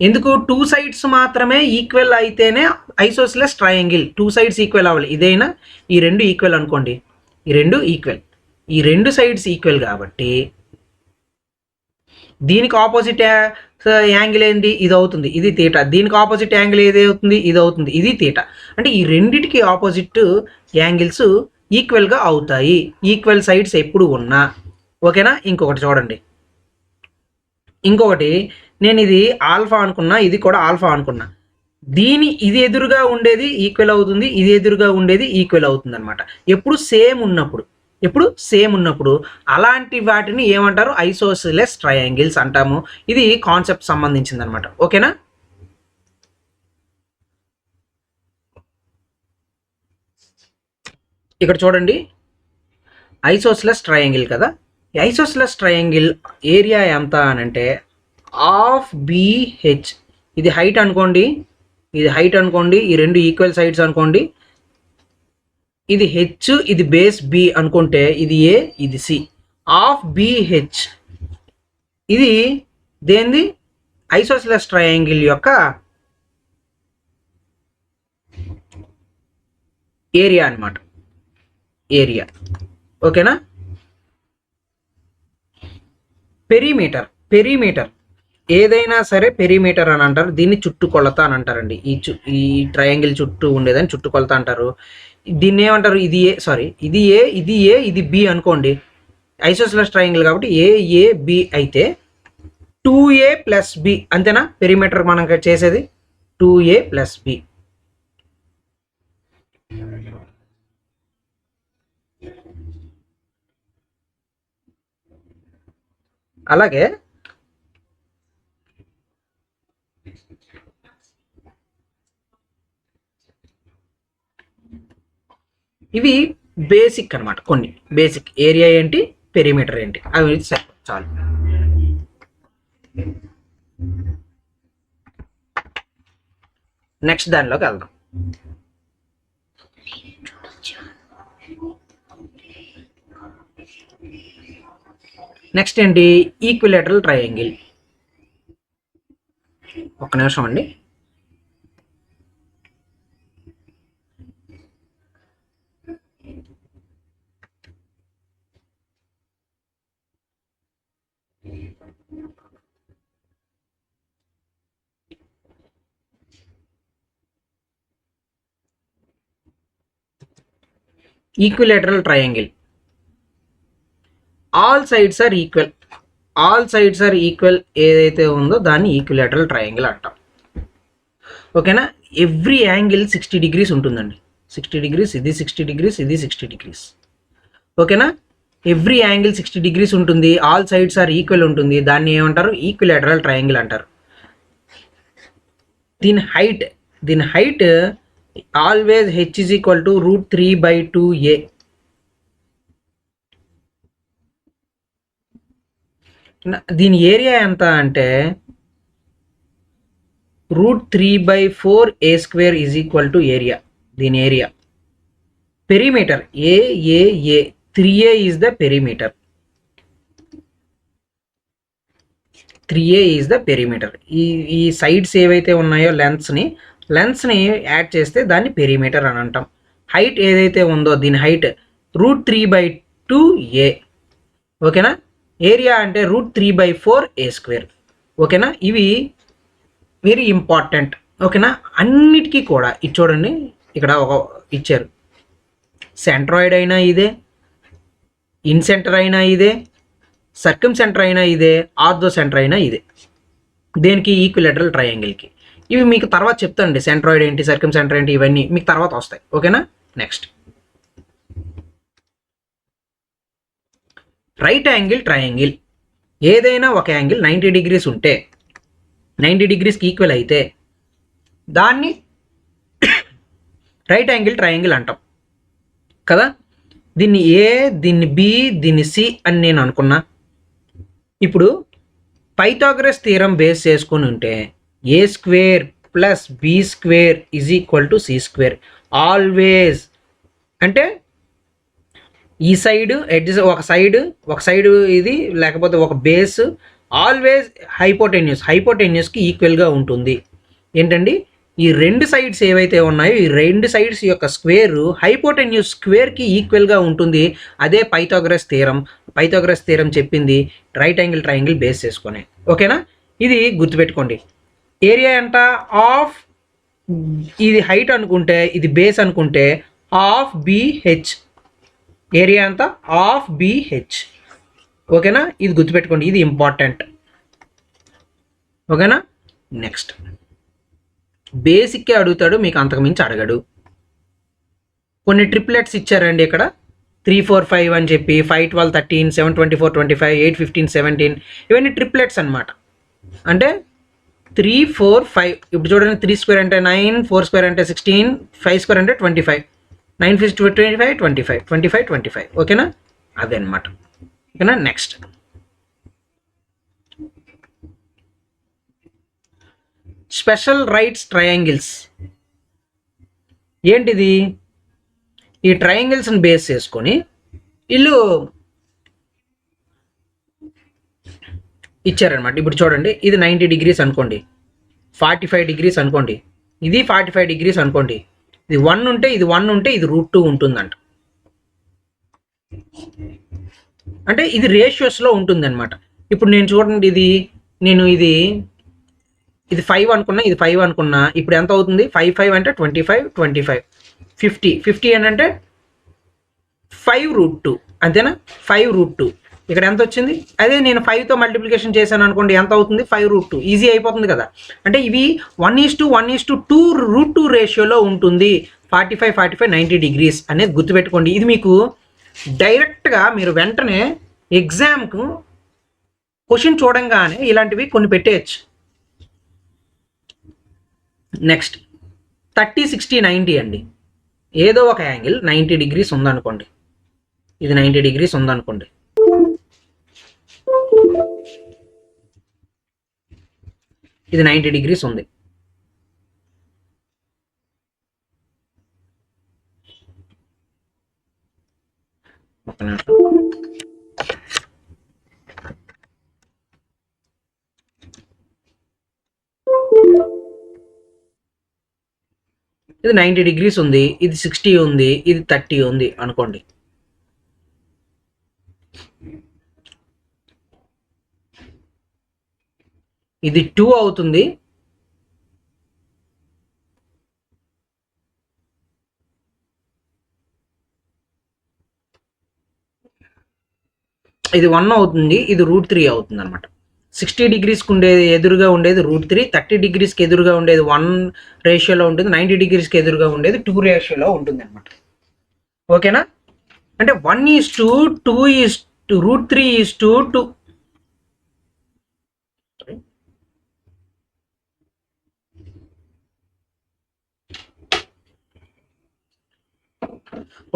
ఎందుకు? 2 sides మాత్రమే ఈక్వల్ అయితేనే ఐసోసెలస్ ట్రయాంగిల్. 2 sides ఈక్వల్ అవ్వాలి. ఇదైనా ఈ 2 ఈక్వల్ అనుకోండి, ఈ 2 ఈక్వల్, ఈ 2 sides ఈక్వల్ కాబట్టి దీనికి ఆపోజిట్ యాంగిల్ ఏంటి? ఇది అవుతుంది, ఇది తీటా. దీనికి ఆపోజిట్ యాంగిల్ ఏది అవుతుంది? ఇది అవుతుంది, ఇది తీటా. అంటే ఈ రెండిటికి ఆపోజిట్ యాంగిల్స్ ఈక్వల్గా అవుతాయి, ఈక్వల్ సైడ్స్ ఎప్పుడు ఉన్నా. ఓకేనా? ఇంకొకటి చూడండి, ఇంకొకటి నేను ఇది ఆల్ఫా అనుకున్నా, ఇది కూడా ఆల్ఫా అనుకున్నా. ఇది ఎదురుగా ఉండేది ఈక్వల్ అవుతుంది, ఇది ఎదురుగా ఉండేది ఈక్వల్ అవుతుంది అనమాట. ఎప్పుడు సేమ్ ఉన్నప్పుడు అలాంటి వాటిని ఏమంటారు? ఐసోసెలస్ ట్రయాంగిల్స్ అంటాము. ఇది కాన్సెప్ట్ సంబంధించింది అనమాట. ఓకేనా? ఇక్కడ చూడండి, ఐసోసెలస్ ట్రయాంగిల్ కదా. ఈ ఐసోసెలస్ ట్రయాంగిల్ ఏరియా ఎంత అని అంటే హాఫ్ BH. ఇది హైట్ అనుకోండి, ఈ 2 ఈక్వల్ సైడ్స్ అనుకోండి. ఇది H, ఇది బేస్ B అనుకుంటే ఇది A, ఇది C. హాఫ్ BH ఇది దేనిది? ఐసోసెలస్ ట్రయాంగిల్ యొక్క ఏరియా అన్నమాట, ఏరియా. ఓకేనా? పెరిమీటర్ ఏదైనా సరే పెరిమీటర్ అని అంటారు, దీన్ని చుట్టుకొలత అని అంటారండి. ఈ ట్రయాంగిల్ చుట్టూ ఉండేదని చుట్టుకొలత అంటారు. దీన్ని ఏమంటారు, ఇది ఏ సారీ ఇది ఏ ఇది ఏ ఇది బి అనుకోండి, ఐసోసెలస్ ట్రయాంగిల్ కాబట్టి ఏ బి అయితే 2a ప్లస్ బి అంతేనా పెరిమీటర్ మనం చేసేది 2a ప్లస్ బి. అలాగే ఇవి బేసిక్ అనమాట, కొన్ని బేసిక్ ఏరియా ఏంటి పెరిమీటర్ ఏంటి అవి చాలు. నెక్స్ట్ దానిలోకి వెళ్దాం. నెక్స్ట్ ఏంటి ఈక్విలేటరల్ ట్రయాంగిల్. ఒక్క నిమిషం అండి. Equilateral triangle, all sides are equal, all sides are equal ఏదైతే ఉందో దాన్ని ఈక్విలేటరల్ ట్రయాంగిల్ అంటాం. ఓకేనా. ఎవ్రీ యాంగిల్ 60 degrees ఉంటుందండి, 60 degrees, ఇది 60 degrees, ఇది 60 degrees. ఓకేనా. ఎవ్రీ యాంగిల్ 60 degrees ఉంటుంది, ఆల్ సైడ్స్ ఆర్ ఈక్వల్ ఉంటుంది, దాన్ని ఏమంటారు ఈక్విలేటరల్ ట్రయాంగిల్ అంటారు. దీని height always h is equal to √3/2a. దీని ఏరియా ఎంత అంటే √3/4a² is equal to area. దీని ఏరియా. పెరిమీటర్ ఏ 3a is the perimeter. 3a is the perimeter. ఈ సైడ్స్ ఏవైతే ఉన్నాయో లెన్స్ని యాడ్ చేస్తే దాన్ని పెరిమీటర్ అని అంటాం. హైట్ ఏదైతే ఉందో దీని హైట్ √3/2a. ఓకేనా. ఏరియా అంటే √3/4a². ఓకేనా. ఇవి వెరీ ఇంపార్టెంట్. ఓకేనా. అన్నిటికీ కూడా ఇది చూడండి, ఇక్కడ ఒక ఇచ్చారు, సెంట్రాయిడ్ అయినా ఇదే, ఇన్సెంటర్ అయినా ఇదే, సర్కమ్ సెంటర్ అయినా ఇదే, ఆర్థో సెంటర్ అయినా ఇదే. దేనికి ఈక్విలేటరల్ ట్రయాంగిల్కి. ఇవి మీకు తర్వాత చెప్తానండి, సెంట్రాయిడ్ ఏంటి సర్కమ్ సెంటర్ ఏంటి ఇవన్నీ మీకు తర్వాత వస్తాయి. ఓకేనా. Next right angle triangle. ఏదైనా ఒక యాంగిల్ 90 degrees ఉంటే, 90 degreesకి ఈక్వల్ అయితే దాన్ని రైట్ యాంగిల్ ట్రయాంగిల్ అంటాం కదా. దీన్ని ఏ, దీన్ని బి, దీన్ని సి అని నేను అనుకున్నా. ఇప్పుడు పైథాగరస్ థీరం బేస్ చేసుకొని ఉంటే a² + b² is equal to c². Always అంటే ఈ సైడ్ ఎడ్జెస్ ఒక సైడ్ ఇది లేకపోతే ఒక బేస్ ఆల్వేస్ హైపోటెన్యూస్కి ఈక్వల్గా ఉంటుంది. ఏంటండి ఈ రెండు సైడ్స్ ఏవైతే ఉన్నాయో ఈ రెండు సైడ్స్ యొక్క స్క్వేర్ హైపోటెన్యూస్ స్క్వేర్కి ఈక్వల్గా ఉంటుంది. అదే పైథాగరస్ థీరం చెప్పింది రైట్ యాంగిల్ ట్రయాంగిల్ బేస్ చేసుకొని. ఓకేనా. ఇది గుర్తుపెట్టుకోండి. ఏరియా ఎంత ఆఫ్, ఇది హైట్ అనుకుంటే ఇది బేస్ అనుకుంటే హాఫ్ BH. ఏరియా అంతా హాఫ్ BH. ఓకేనా. ఇది గుర్తుపెట్టుకోండి, ఇది ఇంపార్టెంట్. ఓకేనా. నెక్స్ట్ బేసిక్కే అడుగుతాడు, మీకు అంతకుమించి అడగడు. కొన్ని ట్రిప్లెట్స్ ఇచ్చారండి ఇక్కడ 3 4 5 అని చెప్పి 5 12 13 7 24 25 8 15 17 ఇవన్నీ ట్రిప్లెట్స్ అనమాట. అంటే 3 4 5 ఇప్పుడు చూడండి, 3² అంటే 9, 4² అంటే 16, 5² అంటే 25, 9 5 25 25 25 25. ఓకేనా. అదే అనమాట. ఓకేనా. Next special rights triangles. ఏంటిది, ఈ ట్రయాంగిల్స్ని బేస్ చేసుకొని వీళ్ళు ఇచ్చారనమాట. ఇప్పుడు చూడండి, ఇది 90 degrees అనుకోండి, 45 degrees అనుకోండి, ఇది 45 degrees అనుకోండి. ఇది 1 ఉంటే ఇది 1 ఉంటే ఇది √2 ఉంటుందంట. అంటే ఇది రేషియోస్లో ఉంటుంది అనమాట. ఇప్పుడు నేను చూడండి, నేను ఇది 5 అనుకున్నా, ఇది 5 అనుకున్నా. ఇప్పుడు ఎంత అవుతుంది? 5 అంటే 25, 25, 50 ఏంటంటే 5√2 అంతేనా? 5√2 ఇక్కడ ఎంత వచ్చింది? అదే నేను 5తో మల్టిప్లికేషన్ చేశాను అనుకోండి, ఎంత అవుతుంది? 5√2. ఈజీ అయిపోతుంది కదా. అంటే ఇవి 1:1:2 రేషియోలో ఉంటుంది. 45, 90 డిగ్రీస్ అనేది గుర్తుపెట్టుకోండి. ఇది మీకు డైరెక్ట్గా మీరు వెంటనే ఎగ్జామ్కు క్వశ్చన్ చూడంగానే ఇలాంటివి కొన్ని పెట్టేయచ్చు. నెక్స్ట్ 30, 60, 90 అండి. ఏదో ఒక యాంగిల్ 90 డిగ్రీస్ ఉందనుకోండి, ఇది 90 డిగ్రీస్ ఉందనుకోండి, ఇది 90 డిగ్రీస్ ఉంది. ఒక నిమిషం. ఇది 90 డిగ్రీస్ ఉంది, ఇది 60 ఉంది, ఇది 30 ఉంది అనుకోండి. ఇది 2 అవుతుంది, ఇది 1 అవుతుంది, ఇది √3 అవుతుంది అనమాట. 60 డిగ్రీస్కి ఉండేది ఎదురుగా ఉండేది √3, 30 డిగ్రీస్కి ఎదురుగా ఉండేది 1 రేషియోలో ఉంటుంది, 90 డిగ్రీస్కి ఎదురుగా ఉండేది 2 రేషియోలో ఉంటుంది అనమాట. ఓకేనా? అంటే 1:2 √3:2.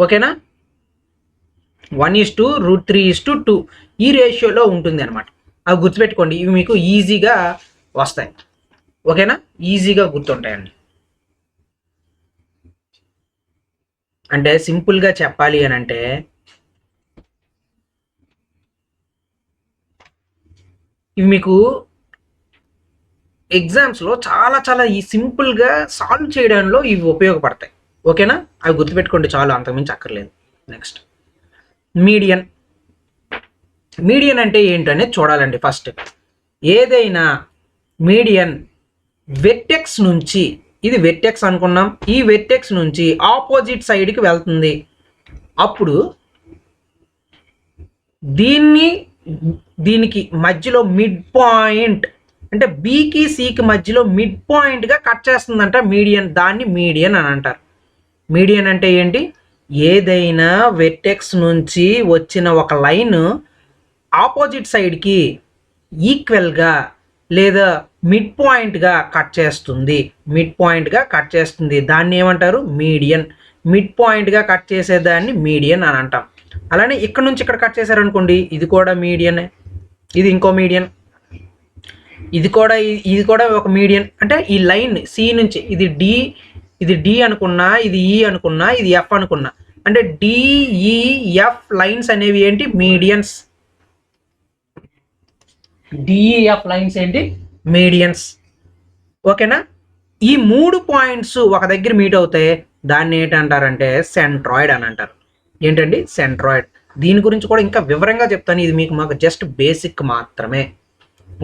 ఓకేనా? 1:2 ఈ రేషియోలో ఉంటుంది అనమాట. అవి గుర్తుపెట్టుకోండి, ఇవి మీకు ఈజీగా వస్తాయి. ఓకేనా? ఈజీగా గుర్తుంటాయండి. అంటే సింపుల్గా చెప్పాలి అని అంటే ఇవి మీకు ఎగ్జామ్స్లో చాలా ఈ సింపుల్గా సాల్వ్ చేయడంలో ఇవి ఉపయోగపడతాయి. ఓకేనా? అవి గుర్తుపెట్టుకోండి చాలు, అంతకుమించి అక్కర్లేదు. Next median. మీడియన్ అంటే ఏంటనేది చూడాలండి. ఫస్ట్ ఏదైనా మీడియన్ వెర్టెక్స్ నుంచి, ఇది వెర్టెక్స్ అనుకున్నాం, ఈ వెర్టెక్స్ నుంచి ఆపోజిట్ సైడ్కి వెళ్తుంది. అప్పుడు దీనికి మధ్యలో మిడ్ పాయింట్, అంటే బికి సికి మధ్యలో మిడ్ పాయింట్గా కట్ చేస్తుందంట మీడియన్. దాన్ని మీడియన్ అని అంటారు. మీడియన్ అంటే ఏంటి? ఏదైనా వెర్టెక్స్ నుంచి వచ్చిన ఒక లైన్ ఆపోజిట్ సైడ్కి ఈక్వల్గా లేదా మిడ్ పాయింట్గా కట్ చేస్తుంది. మిడ్ పాయింట్గా కట్ చేస్తుంది, దాన్ని ఏమంటారు? మీడియన్. మిడ్ పాయింట్గా కట్ చేసేదాన్ని మీడియన్ అని అంటాం. అలానే ఇక్కడ నుంచి ఇక్కడ కట్ చేశారనుకోండి, ఇది కూడా మీడియనే, ఇది ఇంకో మీడియన్, ఇది కూడా ఒక మీడియన్. అంటే ఈ లైన్ సి నుంచి, ఇది డి అనుకున్నా, ఇది ఈ అనుకున్నా, ఇది ఎఫ్ అనుకున్నా, అంటే డిఈఎఫ్ లైన్స్ అనేవి ఏంటి? మీడియన్స్. డిఈఎఫ్ లైన్స్ ఏంటి? మీడియన్స్. ఓకేనా? ఈ 3 పాయింట్స్ ఒక దగ్గర మీట్ అవుతాయి, దాన్ని ఏంటంటారంటే సెంట్రాయిడ్ అని అంటారు. ఏంటండి? సెంట్రాయిడ్. దీని గురించి కూడా ఇంకా వివరంగా చెప్తాను, ఇది మాకు జస్ట్ బేసిక్ మాత్రమే.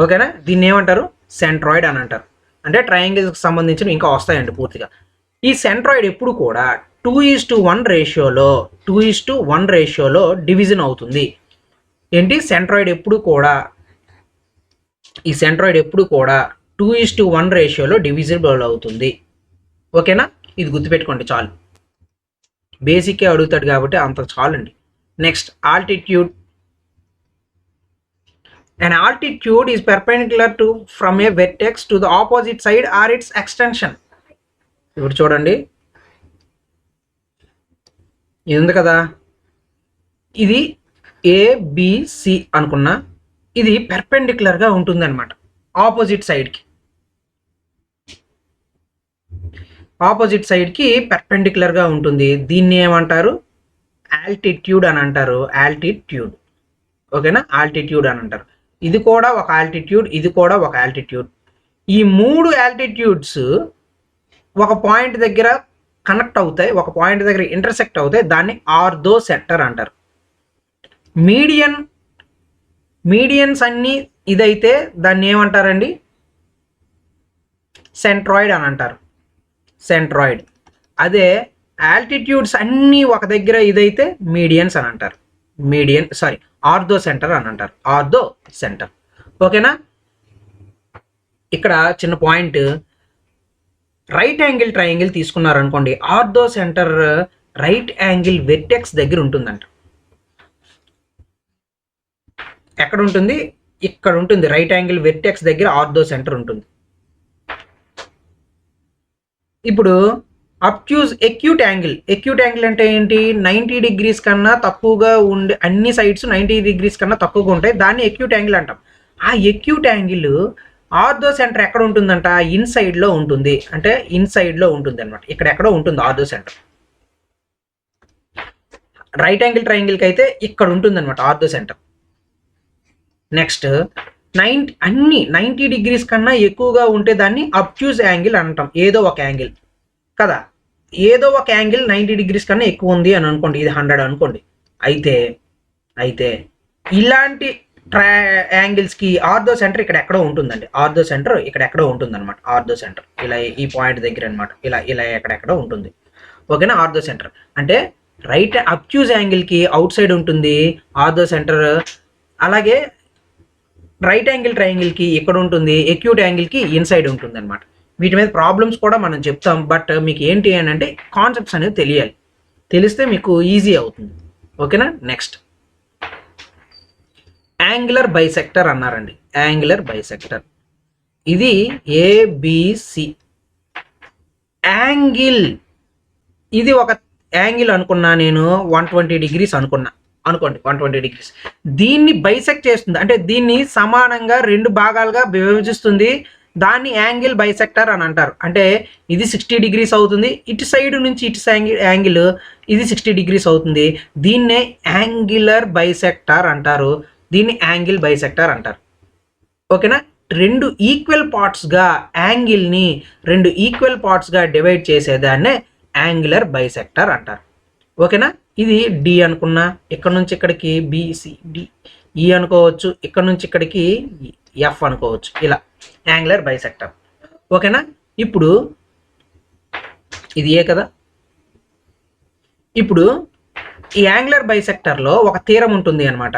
ఓకేనా? దీన్ని ఏమంటారు? సెంట్రాయిడ్ అని అంటారు. అంటే ట్రయాంగిల్స్కి సంబంధించిన ఇంకా వస్తాయండి పూర్తిగా. ఈ సెంట్రాయిడ్ ఎప్పుడు కూడా 2:1 రేషియోలో డివిజన్ అవుతుంది. ఏంటి? సెంట్రాయిడ్ ఎప్పుడు కూడా 2:1 రేషియోలో డివిజిబుల్ అవుతుంది. ఓకేనా? ఇది గుర్తుపెట్టుకోండి చాలు, బేసిక్కే అడుగుతాడు కాబట్టి అంత చాలండి. Next altitude. An altitude is perpendicular from a vertex to the opposite side or its extension. ఇప్పుడు చూడండి, ఇది ఉంది కదా, ఇది ఏబిసి అనుకున్నా, ఇది పెర్పెండిక్యులర్గా ఉంటుంది అనమాట ఆపోజిట్ సైడ్కి పెర్పెండిక్యులర్గా ఉంటుంది. దీన్ని ఏమంటారు? ఆల్టిట్యూడ్ అని అంటారు. ఆల్టిట్యూడ్. ఓకేనా? ఆల్టిట్యూడ్ అని అంటారు. ఇది కూడా ఒక ఆల్టిట్యూడ్, ఇది కూడా ఒక ఆల్టిట్యూడ్. ఈ 3 ఆల్టిట్యూడ్స్ ఒక పాయింట్ దగ్గర కనెక్ట్ అవుతాయి, ఒక పాయింట్ దగ్గర ఇంటర్సెక్ట్ అవుతాయి, దాన్ని ఆర్థో సెక్టర్ అంటారు. మీడియన్స్ అన్నీ ఇదైతే దాన్ని ఏమంటారండి? సెంట్రాయిడ్ అని అంటారు, సెంట్రాయిడ్. అదే ఆల్టిట్యూడ్స్ అన్నీ ఒక దగ్గర ఇదైతే మీడియన్స్ అని అంటారు, మీడియన్ సారీ ఆర్థో సెంటర్ అని అంటారు, ఆర్థో సెంటర్. ఓకేనా? ఇక్కడ చిన్న పాయింట్, రైట్ యాంగిల్ ట్రయాంగిల్ తీసుకున్నారనుకోండి, orthocentre right angle vertex దగ్గర ఉంటుందంట. ఎక్కడ ఉంటుంది? ఇక్కడ ఉంటుంది, రైట్ యాంగిల్ వెర్టెక్స్ దగ్గర ఆర్థో సెంటర్ ఉంటుంది. ఇప్పుడు obtuse acute angle, acute angle అంటే ఏంటి? 90 డిగ్రీస్ కన్నా తక్కువగా ఉండే, అన్ని సైడ్స్ 90 డిగ్రీస్ కన్నా తక్కువగా ఉంటాయి, దాన్ని ఎక్యూట్ యాంగిల్ అంటాం. ఆ ఎక్యూట్ యాంగిల్ ఆర్థో సెంటర్ ఎక్కడ ఉంటుందంట? ఇన్సైడ్ లో ఉంటుంది, అంటే ఇన్సైడ్ లో ఉంటుంది అనమాట, ఇక్కడ ఎక్కడో ఉంటుంది ఆర్థో సెంటర్. రైట్ యాంగిల్ ట్రయాంగిల్కి అయితే ఇక్కడ ఉంటుంది అనమాట ఆర్థో సెంటర్. నెక్స్ట్ అన్ని 90 డిగ్రీస్ కన్నా ఎక్కువగా ఉంటే దాన్ని అబ్ట్యూజ్ యాంగిల్ అంటాం, ఏదో ఒక యాంగిల్ కదా. ఏదో ఒక యాంగిల్ 90 డిగ్రీస్ కన్నా ఎక్కువ ఉంది అని అనుకోండి, ఇది 100 అనుకోండి. అయితే ఇలాంటి యాంగిల్స్కి ఆర్థో సెంటర్ ఇక్కడ ఎక్కడో ఉంటుందండి, ఆర్థో సెంటర్ ఇక్కడ ఎక్కడో ఉంటుంది అనమాట. ఆర్థో సెంటర్ ఇలా ఈ పాయింట్ దగ్గర అనమాట, ఇలా ఎక్కడెక్కడో ఉంటుంది. ఓకేనా? ఆర్థో సెంటర్ అంటే రైట్ అబ్ట్యూజ్ యాంగిల్కి అవుట్ సైడ్ ఉంటుంది ఆర్థో సెంటర్, అలాగే రైట్ యాంగిల్ ట్రయాంగిల్కి ఎక్కడ ఉంటుంది, ఎక్యూట్ యాంగిల్కి ఇన్సైడ్ ఉంటుంది అనమాట. వీటి మీద ప్రాబ్లమ్స్ కూడా మనం చెప్తాం, బట్ మీకు ఏంటి అని అంటే కాన్సెప్ట్స్ అనేవి తెలియాలి, తెలిస్తే మీకు ఈజీ అవుతుంది. ఓకేనా? నెక్స్ట్ యాంగులర్ బైసెక్టర్ అన్నారండి, యాంగులర్ బైసెక్టర్. ఇది ఏబిసి యాంగిల్, ఇది ఒక యాంగిల్ అనుకున్నా నేను 120 డిగ్రీస్ అనుకున్నా అనుకోండి, 120 డిగ్రీస్. దీన్ని బైసెక్ట్ చేస్తుంది, అంటే దీన్ని సమానంగా 2 భాగాలుగా విభజిస్తుంది, దాన్ని యాంగిల్ బైసెక్టర్ అని అంటారు. అంటే ఇది 60 డిగ్రీస్ అవుతుంది, ఇటు సైడ్ నుంచి ఇటు యాంగిల్ ఇది 60 డిగ్రీస్ అవుతుంది, దీన్నే యాంగులర్ బైసెక్టర్ అంటారు, దీన్ని యాంగిల్ బైసెక్టర్ అంటారు. ఓకేనా? 2 ఈక్వల్ పార్ట్స్గా యాంగిల్ని 2 ఈక్వల్ పార్ట్స్గా డివైడ్ చేసేదాన్నే యాంగులర్ బైసెక్టర్ అంటారు. ఓకేనా? ఇది డి అనుకున్నా, ఇక్కడ నుంచి ఇక్కడికి బిసిడి ఈ అనుకోవచ్చు, ఇక్కడ నుంచి ఇక్కడికి ఎఫ్ అనుకోవచ్చు, ఇలా యాంగులర్ బైసెక్టర్. ఓకేనా? ఇప్పుడు ఇది ఏ కదా. ఇప్పుడు ఈ యాంగులర్ బైసెక్టర్లో ఒక థీరం ఉంటుంది అనమాట.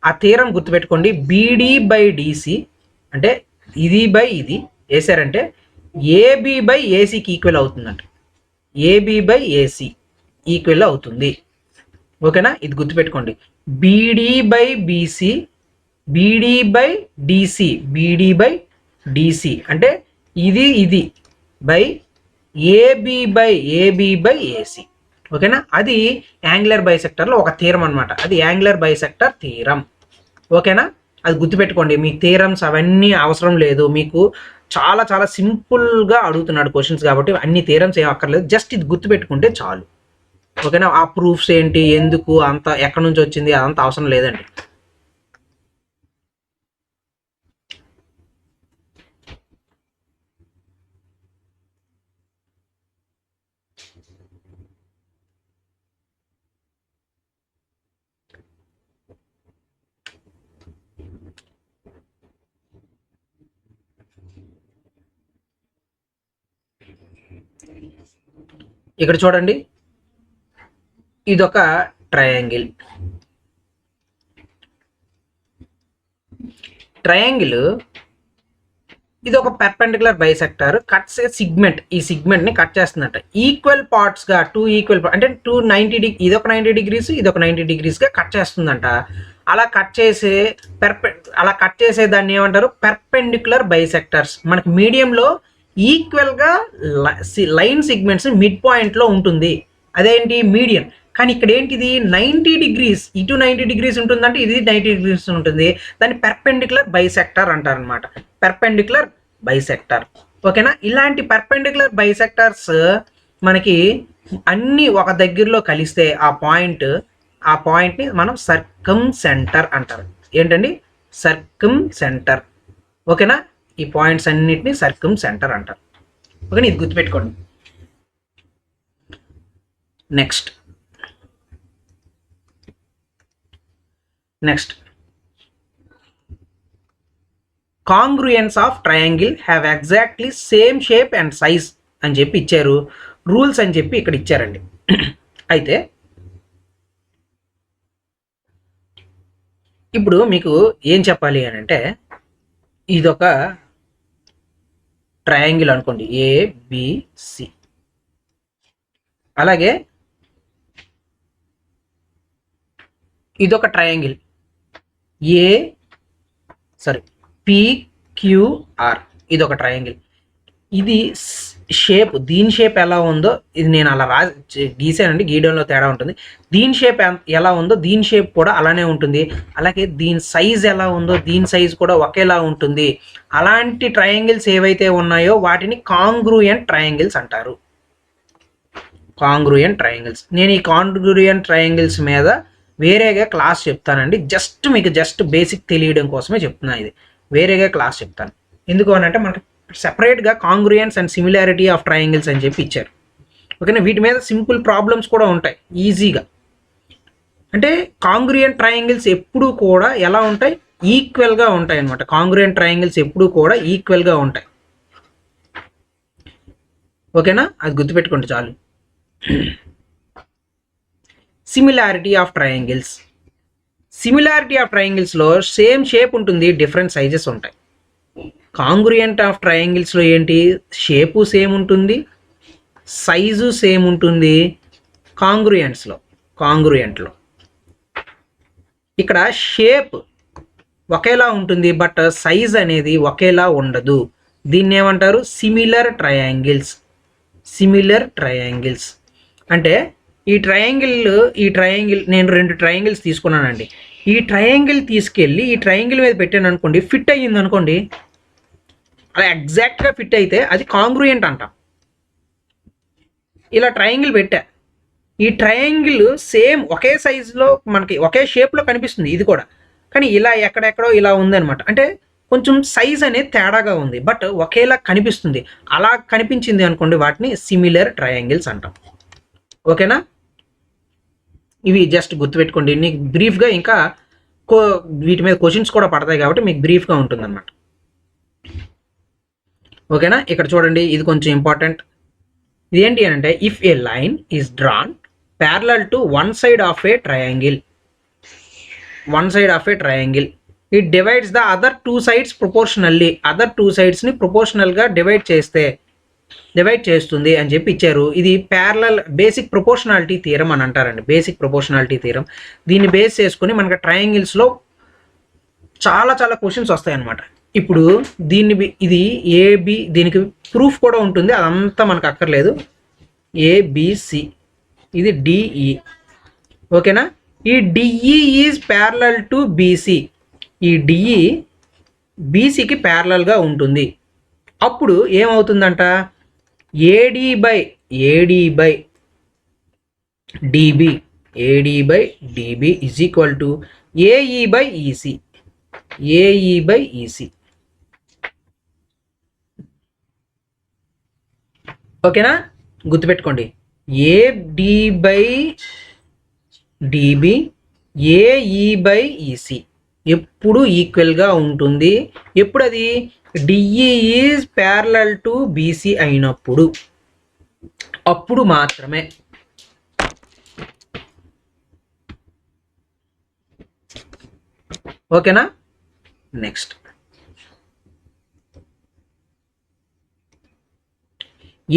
ఆ థీరం గుర్తుపెట్టుకోండి, బీడీ బై డిసి అంటే ఇది బై ఇది వేసారంటే ఏబి బై ఏసీకి ఈక్వల్ అవుతుందంట, ఏబి బై ఏసీ ఈక్వల్ అవుతుంది. ఓకేనా? ఇది గుర్తుపెట్టుకోండి, BD by BC, BD by DC, BD by DC అంటే ఇది బై ఏబి బై ఏసీ. ఓకేనా? అది యాంగులర్ బైసెక్టర్లో ఒక థీరం అనమాట, అది యాంగులర్ బైసెక్టర్ థీరం. ఓకేనా? అది గుర్తుపెట్టుకోండి, మీ థీరమ్స్ అవన్నీ అవసరం లేదు, మీకు చాలా చాలా సింపుల్గా అడుగుతున్నాడు క్వశ్చన్స్ కాబట్టి అన్ని థీరమ్స్ ఏం అక్కర్లేదు, జస్ట్ ఇది గుర్తుపెట్టుకుంటే చాలు. ఓకేనా? ఆ ప్రూఫ్స్ ఏంటి, ఎందుకు, అంత ఎక్కడి నుంచి వచ్చింది, అదంతా అవసరం లేదండి. ఇక్కడ చూడండి, ఇదొక ట్రయాంగిల్. ఇది ఒక పెర్పెండిక్యులర్ బైసెక్టర్ కట్స్ ఏ సిగ్మెంట్, ఈ సిగ్మెంట్ ని కట్ చేస్తుందంట ఈక్వల్ పార్ట్స్ గా, 2 ఈక్వల్ అంటే 290 డిగ్రీ, ఇది ఒక 90 డిగ్రీస్, ఇది ఒక 90 డిగ్రీస్ గా కట్ చేస్తుందంట. అలా కట్ చేసే దాన్ని ఏమంటారు? Perpendicular bisectors. మనకి మీడియంలో ఈక్వల్ గా లైన్ సిగ్మెంట్స్ మిడ్ పాయింట్ లో ఉంటుంది, అదేంటి మీడియన్. కానీ ఇక్కడ ఏంటిది 90 డిగ్రీస్, ఇటు 90 డిగ్రీస్ ఉంటుందంటే ఇది 90 డిగ్రీస్ ఉంటుంది, దాన్ని పెర్పెండిక్యులర్ బైసెక్టర్ అంటారు అనమాట, పెర్పెండిక్యులర్ బైసెక్టర్. ఓకేనా? ఇలాంటి పెర్పెండిక్యులర్ బైసెక్టర్స్ మనకి అన్ని ఒక దగ్గరలో కలిస్తే ఆ పాయింట్ని మనం సర్కమ్ సెంటర్ అంటారు. ఏంటండి? సర్కమ్ సెంటర్. ఓకేనా? ఈ పాయింట్స్ అన్నిటిని సర్కమ్ సెంటర్ అంటారు. ఓకేనా? ఇది గుర్తుపెట్టుకోండి. Next congruence of triangle have exactly same shape and size అని చెప్పి ఇచ్చారు. రూల్స్ అని చెప్పి ఇక్కడ ఇచ్చారండి. అయితే ఇప్పుడు మీకు ఏం చెప్పాలి అని అంటే, ఇదొక ట్రయాంగిల్ అనుకోండి, ఏబిసి. అలాగే ఇదొక ట్రయాంగిల్ పిక్యూఆర్. ఇదొక ట్రయాంగిల్. ఇది షేప్, దీని షేప్ ఎలా ఉందో ఇది నేను అలా గీసానండి, గీయడంలో తేడా ఉంటుంది. దీని షేప్ ఎలా ఉందో దీని షేప్ కూడా అలానే ఉంటుంది. అలాగే దీని సైజ్ ఎలా ఉందో దీని సైజ్ కూడా ఒకేలా ఉంటుంది. అలాంటి ట్రయాంగిల్స్ ఏవైతే ఉన్నాయో వాటిని కాంగ్రూయెంట్ ట్రయాంగిల్స్ అంటారు. కాంగ్రూయెంట్ ట్రయాంగిల్స్. నేను ఈ కాంగ్రూయెంట్ ట్రయాంగిల్స్ మీద వేరేగా క్లాస్ చెప్తానండి. మీకు బేసిక్ తెలియడం కోసమే చెప్తున్నా. ఇది వేరేగా క్లాస్ చెప్తాను. ఎందుకు అని అంటే మనకి సెపరేట్గా కాంగ్రుయన్స్ అండ్ సిమిలారిటీ ఆఫ్ ట్రయాంగిల్స్ అని చెప్పి ఇచ్చారు. ఓకేనా. వీటి మీద సింపుల్ ప్రాబ్లమ్స్ కూడా ఉంటాయి ఈజీగా. అంటే కాంగ్రుయెంట్ ట్రయాంగిల్స్ ఎప్పుడూ కూడా ఎలా ఉంటాయి, ఈక్వల్గా ఉంటాయి అనమాట. కాంగ్రుయెంట్ ట్రయాంగిల్స్ ఎప్పుడూ కూడా ఈక్వల్గా ఉంటాయి. ఓకేనా, అది గుర్తుపెట్టుకోండి చాలు. Similarity of triangles. Similarity of ట్రయాంగిల్స్లో సేమ్ షేప్ ఉంటుంది, డిఫరెంట్ సైజెస్ ఉంటాయి. కాంగ్రుయెంట్ ఆఫ్ ట్రయాంగిల్స్లో ఏంటి, షేపు సేమ్ ఉంటుంది, సైజు సేమ్ ఉంటుంది. కాంగ్రుయెంట్లో ఇక్కడ షేప్ ఒకేలా ఉంటుంది, బట్ సైజ్ అనేది ఒకేలా ఉండదు. దీన్ని ఏమంటారు, సిమిలర్ ట్రయాంగిల్స్. అంటే ఈ ట్రయాంగిల్ నేను 2 ట్రయాంగిల్స్ తీసుకున్నానండి. ఈ ట్రయాంగిల్ తీసుకెళ్ళి ఈ ట్రయాంగిల్ మీద పెట్టాను అనుకోండి, ఫిట్ అయ్యింది అనుకోండి, అలా ఎగ్జాక్ట్గా ఫిట్ అయితే అది కాంగ్రూయెంట్ అంటాం. ఇలా ట్రయాంగిల్ పెట్టా, ఈ ట్రయాంగిల్ సేమ్ ఒకే సైజులో మనకి ఒకే షేప్లో కనిపిస్తుంది ఇది కూడా, కానీ ఇలా ఎక్కడెక్కడో ఇలా ఉందన్నమాట. అంటే కొంచెం సైజ్ అనేది తేడాగా ఉంది, బట్ ఒకేలా కనిపిస్తుంది. అలా కనిపించింది అనుకోండి, వాటిని సిమిలర్ ట్రయాంగిల్స్ అంటాం. ఓకేనా, ఇవి జస్ట్ గుర్తుపెట్టుకోండి. నీకు బ్రీఫ్గా ఇంకా వీటి మీద క్వశ్చన్స్ కూడా పడతాయి కాబట్టి మీకు బ్రీఫ్గా ఉంటుందన్నమాట. ఓకేనా, ఇక్కడ చూడండి, ఇది కొంచెం ఇంపార్టెంట్. ఇది ఏంటి అని అంటే, if a line is drawn parallel to one side of a triangle, it divides the other 2 sides proportionally. Other 2 sidesని ప్రపోర్షనల్గా డివైడ్ చేస్తుంది అని చెప్పి ఇచ్చారు. ఇది ప్యారలల్ బేసిక్ ప్రపోర్షనాలిటీ థియరం అని అంటారండి. Basic proportionality theorem. దీన్ని బేస్ చేసుకుని మనకి ట్రయాంగిల్స్లో చాలా క్వశ్చన్స్ వస్తాయి అన్నమాట. ఇప్పుడు ఇది ఏబి, దీనికి ప్రూఫ్ కూడా ఉంటుంది, అదంతా మనకు అక్కర్లేదు. ఏబిసి, ఇది డిఈ. ఓకేనా, ఈ DE is parallel to BC. ఈ డిఈ బీసీకి ప్యారలల్గా ఉంటుంది. అప్పుడు ఏమవుతుందంట, AD by DB is equal to AE by EC. ఓకేనా, గుర్తుపెట్టుకోండి, AD by DB AE by EC ఎప్పుడు ఈక్వల్గా ఉంటుంది. ఎప్పుడు అది DE is parallel to BC అయినప్పుడు, అప్పుడు మాత్రమే. ఓకేనా, నెక్స్ట్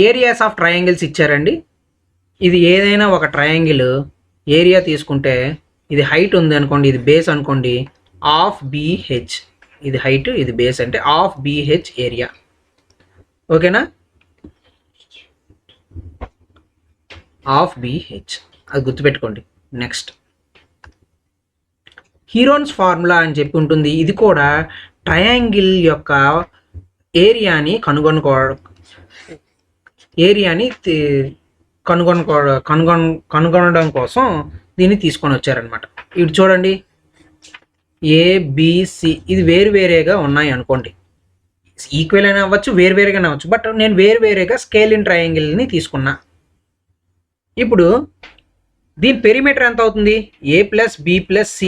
ఏరియాస్ ఆఫ్ ట్రయాంగిల్స్ ఇచ్చారండి. ఇది ఏదైనా ఒక ట్రయాంగిల్ ఏరియా తీసుకుంటే, ఇది హైట్ ఉంది అనుకోండి, ఇది బేస్ అనుకోండి, ఆఫ్ బిహెచ్. ఇది హైట్, ఇది బేస్ అంటే ఆఫ్ బిహెచ్ ఏరియా. ఓకేనా, ఆఫ్ బిహెచ్, అది గుర్తుపెట్టుకోండి. నెక్స్ట్ హీరోన్స్ ఫార్ములా అని చెప్పి ఉంటుంది. ఇది కూడా ట్రయాంగిల్ యొక్క ఏరియాని కనుగొనడం కోసం దీన్ని తీసుకొని వచ్చారనమాట. ఇటు చూడండి, ఏబిసి ఇది వేరువేరేగా ఉన్నాయి అనుకోండి, ఈక్వల్ అయినా అవ్వచ్చు, వేరువేరుగానే అవ్వచ్చు, బట్ నేను వేరువేరేగా స్కేల్ ఇన్ ట్రయాంగిల్ని తీసుకున్నా. ఇప్పుడు దీని పెరిమీటర్ ఎంత అవుతుంది, A+B+C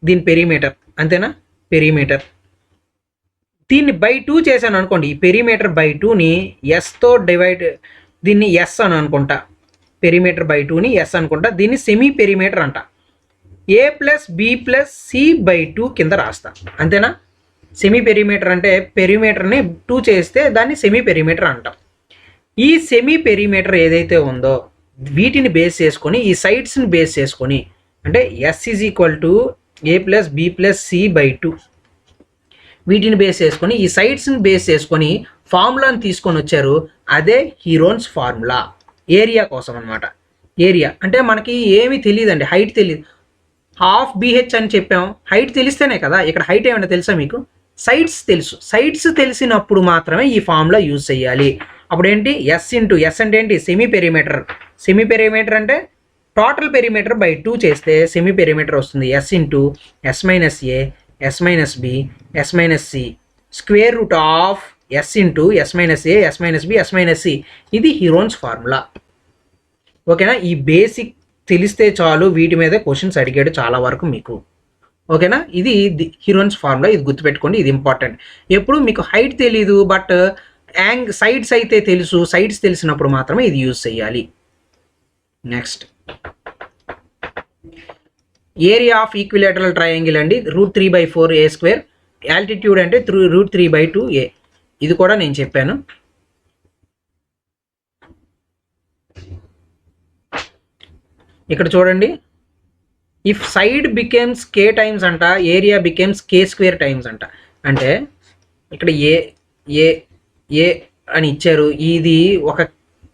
దీని పెరిమీటర్, అంతేనా. పెరిమీటర్ దీన్ని బై 2 చేశాను అనుకోండి, ఈ పెరిమీటర్ బై 2ని ఎస్తో డివైడ్, దీన్ని ఎస్ అని అనుకుంటా, పెరిమీటర్ బై 2ని ఎస్ అనుకుంటా, దీన్ని సెమీ పెరిమీటర్ అంట. A plus B plus C by 2 కింద రాస్తా, అంతేనా? సెమీ పెరిమీటర్ అంటే పెరిమీటర్ని 2 చేస్తే దాన్ని సెమీ పెరిమీటర్ అంటాం. ఈ సెమీ పెరిమీటర్ ఏదైతే ఉందో వీటిని బేస్ చేసుకొని, ఈ సైడ్స్ని బేస్ చేసుకొని, అంటే S is equal to A plus B plus C by 2, వీటిని బేస్ చేసుకొని, ఈ సైడ్స్ని బేస్ చేసుకొని ఫార్ములాని తీసుకొని వచ్చారు. అదే హీరోన్స్ ఫార్ములా ఏరియా కోసం అనమాట. ఏరియా అంటే మనకి ఏమీ తెలియదండి, హైట్ తెలియదు. హాఫ్ బీహెచ్ అని చెప్పాం, హైట్ తెలిస్తేనే కదా. ఇక్కడ హైట్ ఏమైనా తెలుసా మీకు? సైడ్స్ తెలుసు. సైడ్స్ తెలిసినప్పుడు మాత్రమే ఈ ఫార్ములా యూజ్ చేయాలి. అప్పుడు ఏంటి? ఎస్ ఇంటూ ఎస్ అంటే ఏంటి? Semi perimeter. సెమీ పెరిమీటర్ అంటే టోటల్ పెరిమీటర్ బై 2 చేస్తే సెమీ పెరిమీటర్ వస్తుంది. S into S minus A, S minus B, S minus C, square root of S into S minus A, S minus B, S minus C. ఇది హీరోన్స్ ఫార్ములా. ఓకేనా? ఈ బేసిక్ తెలిస్తే చాలు, వీటి మీద క్వశ్చన్స్ అడిగాడు చాలా వరకు మీకు. ఓకేనా? ఇది హీరోన్స్ ఫార్ములా, ఇది గుర్తుపెట్టుకోండి, ఇది ఇంపార్టెంట్. ఎప్పుడు మీకు హైట్ తెలీదు బట్ సైడ్స్ అయితే తెలుసు, సైడ్స్ తెలిసినప్పుడు మాత్రమే ఇది యూజ్ చేయాలి. Next area of equilateral triangle అండి, √3/4 ఏ స్క్వేర్. ఆల్టిట్యూడ్ అంటే √3/2 ఏ. ఇది కూడా నేను చెప్పాను. ఇక్కడ చూడండి, if side becomes K times అంట, area becomes k square times అంట. అంటే ఇక్కడ ఏ ఏ ఏ అని ఇచ్చారు, ఇది ఒక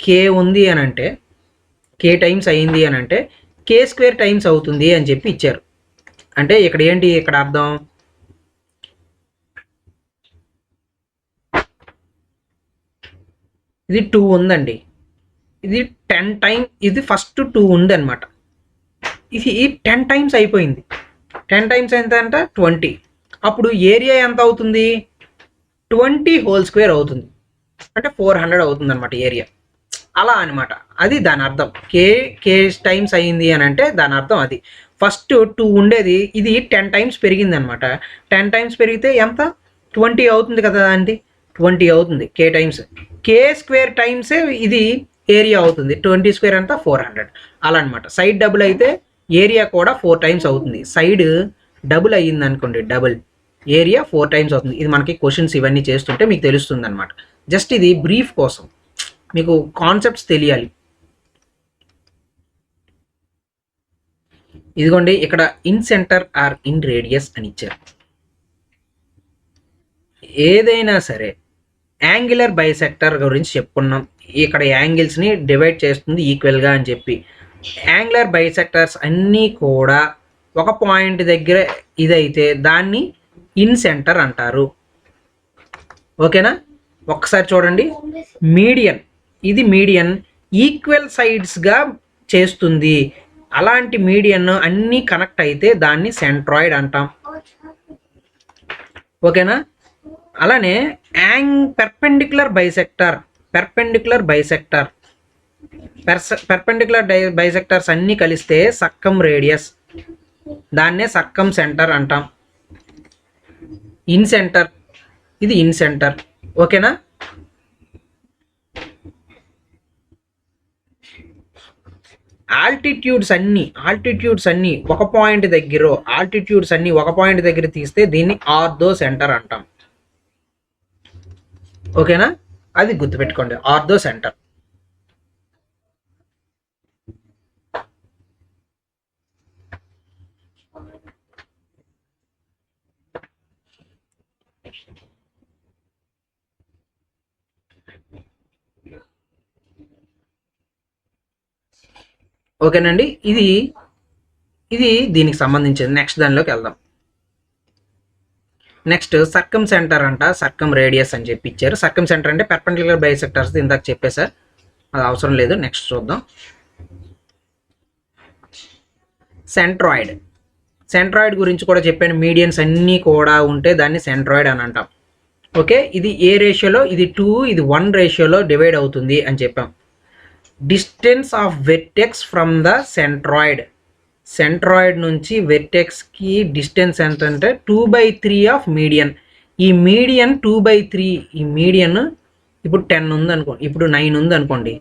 కే ఉంది అని అంటే, కే టైమ్స్ అయింది అని అంటే కే స్క్వేర్ టైమ్స్ అవుతుంది అని చెప్పి ఇచ్చారు. అంటే ఇక్కడ ఏంటి, ఇక్కడ అర్థం, ఇది 2 ఉందండి, ఇది 10 టైమ్స్, ఇది ఫస్ట్ 2 ఉంది అనమాట. ఇది 10 టైమ్స్ అయిపోయింది. 10 టైమ్స్ ఎంత అంటే 20. అప్పుడు ఏరియా ఎంత అవుతుంది? 20 హోల్ స్క్వేర్ అవుతుంది. అంటే 400 అవుతుంది అనమాట ఏరియా. అలా అనమాట, అది దాని అర్థం. కే టైమ్స్ అయ్యింది అని అంటే దాని అర్థం అది. ఫస్ట్ 2 ఉండేది, ఇది 10 టైమ్స్ పెరిగింది అనమాట. 10 టైమ్స్ పెరిగితే ఎంత? 20 అవుతుంది కదా, అండి 20 అవుతుంది కే టైమ్స్. కే స్క్వేర్ టైమ్సే ఇది ఏరియా అవుతుంది. 20 స్క్వేర్ అంతా 400 అలా అనమాట. సైడ్ డబుల్ అయితే ఏరియా కూడా 4 టైమ్స్ అవుతుంది. సైడ్ డబుల్ అయ్యింది అనుకోండి, డబుల్ ఏరియా 4 టైమ్స్ అవుతుంది. ఇది మనకి క్వశ్చన్స్ ఇవన్నీ చేస్తుంటే మీకు తెలుస్తుంది అనమాట. జస్ట్ ఇది బ్రీఫ్ కోసం, మీకు కాన్సెప్ట్స్ తెలియాలి. ఇదిగోండి, ఇక్కడ incentre or inradius అని ఇచ్చారు. ఏదైనా సరే యాంగులర్ బైసెక్టర్ గురించి చెప్పుకున్నాం. ఇక్కడ యాంగిల్స్ని డివైడ్ చేస్తుంది ఈక్వల్గా అని చెప్పి. యాంగులర్ బైసెక్టర్స్ అన్నీ కూడా ఒక పాయింట్ దగ్గర ఇదైతే దాన్ని ఇన్ సెంటర్ అంటారు. ఓకేనా? ఒక్కసారి చూడండి, మీడియన్, ఇది మీడియన్ ఈక్వల్ సైడ్స్గా చేస్తుంది. అలాంటి మీడియన్ అన్నీ కనెక్ట్ అయితే దాన్ని సెంట్రాయిడ్ అంటాం. ఓకేనా? అలానే పెర్పెండిక్యులర్ బైసెక్టర్స్ అన్నీ కలిస్తే సక్కం రేడియస్, దాన్నే సక్కం సెంటర్ అంటాం. ఇన్ సెంటర్, ఇది ఇన్ సెంటర్. ఓకేనా? ఆల్టిట్యూడ్స్ అన్నీ ఒక పాయింట్ దగ్గర తీస్తే దీన్ని ఆర్థో సెంటర్ అంటాం. ఓకేనా? అది గుర్తుపెట్టుకోండి, ఆర్థో సెంటర్. ఓకేనండి, ఇది దీనికి సంబంధించింది. నెక్స్ట్ దానిలోకి వెళ్దాం. నెక్స్ట్ సర్కమ్ సెంటర్ అంట, సర్కమ్ రేడియస్ అని చెప్పి ఇచ్చారు. సర్కమ్ సెంటర్ అంటే పెర్పెండిక్యులర్ బైసెక్టర్స్, ఇందాక చెప్పేశారు, అది అవసరం లేదు. నెక్స్ట్ చూద్దాం. సెంట్రాయిడ్ గురించి కూడా చెప్పాను. మీడియన్స్ అన్నీ కూడా ఉంటే దాన్ని సెంట్రాయిడ్ అని అంటాం. ఓకే, ఇది ఏ రేషియోలో, ఇది 2, ఇది 1 రేషియోలో డివైడ్ అవుతుంది అని చెప్పాం. Distance of vertex from the centroid నుంచి వెర్టెక్స్కి డిస్టెన్స్ ఎంత అంటే 2/3 ఆఫ్ మీడియన్. ఈ మీడియన్ 2/3, ఈ మీడియన్ ఇప్పుడు 10 ఉంది అనుకోండి, ఇప్పుడు 9 ఉంది అనుకోండి,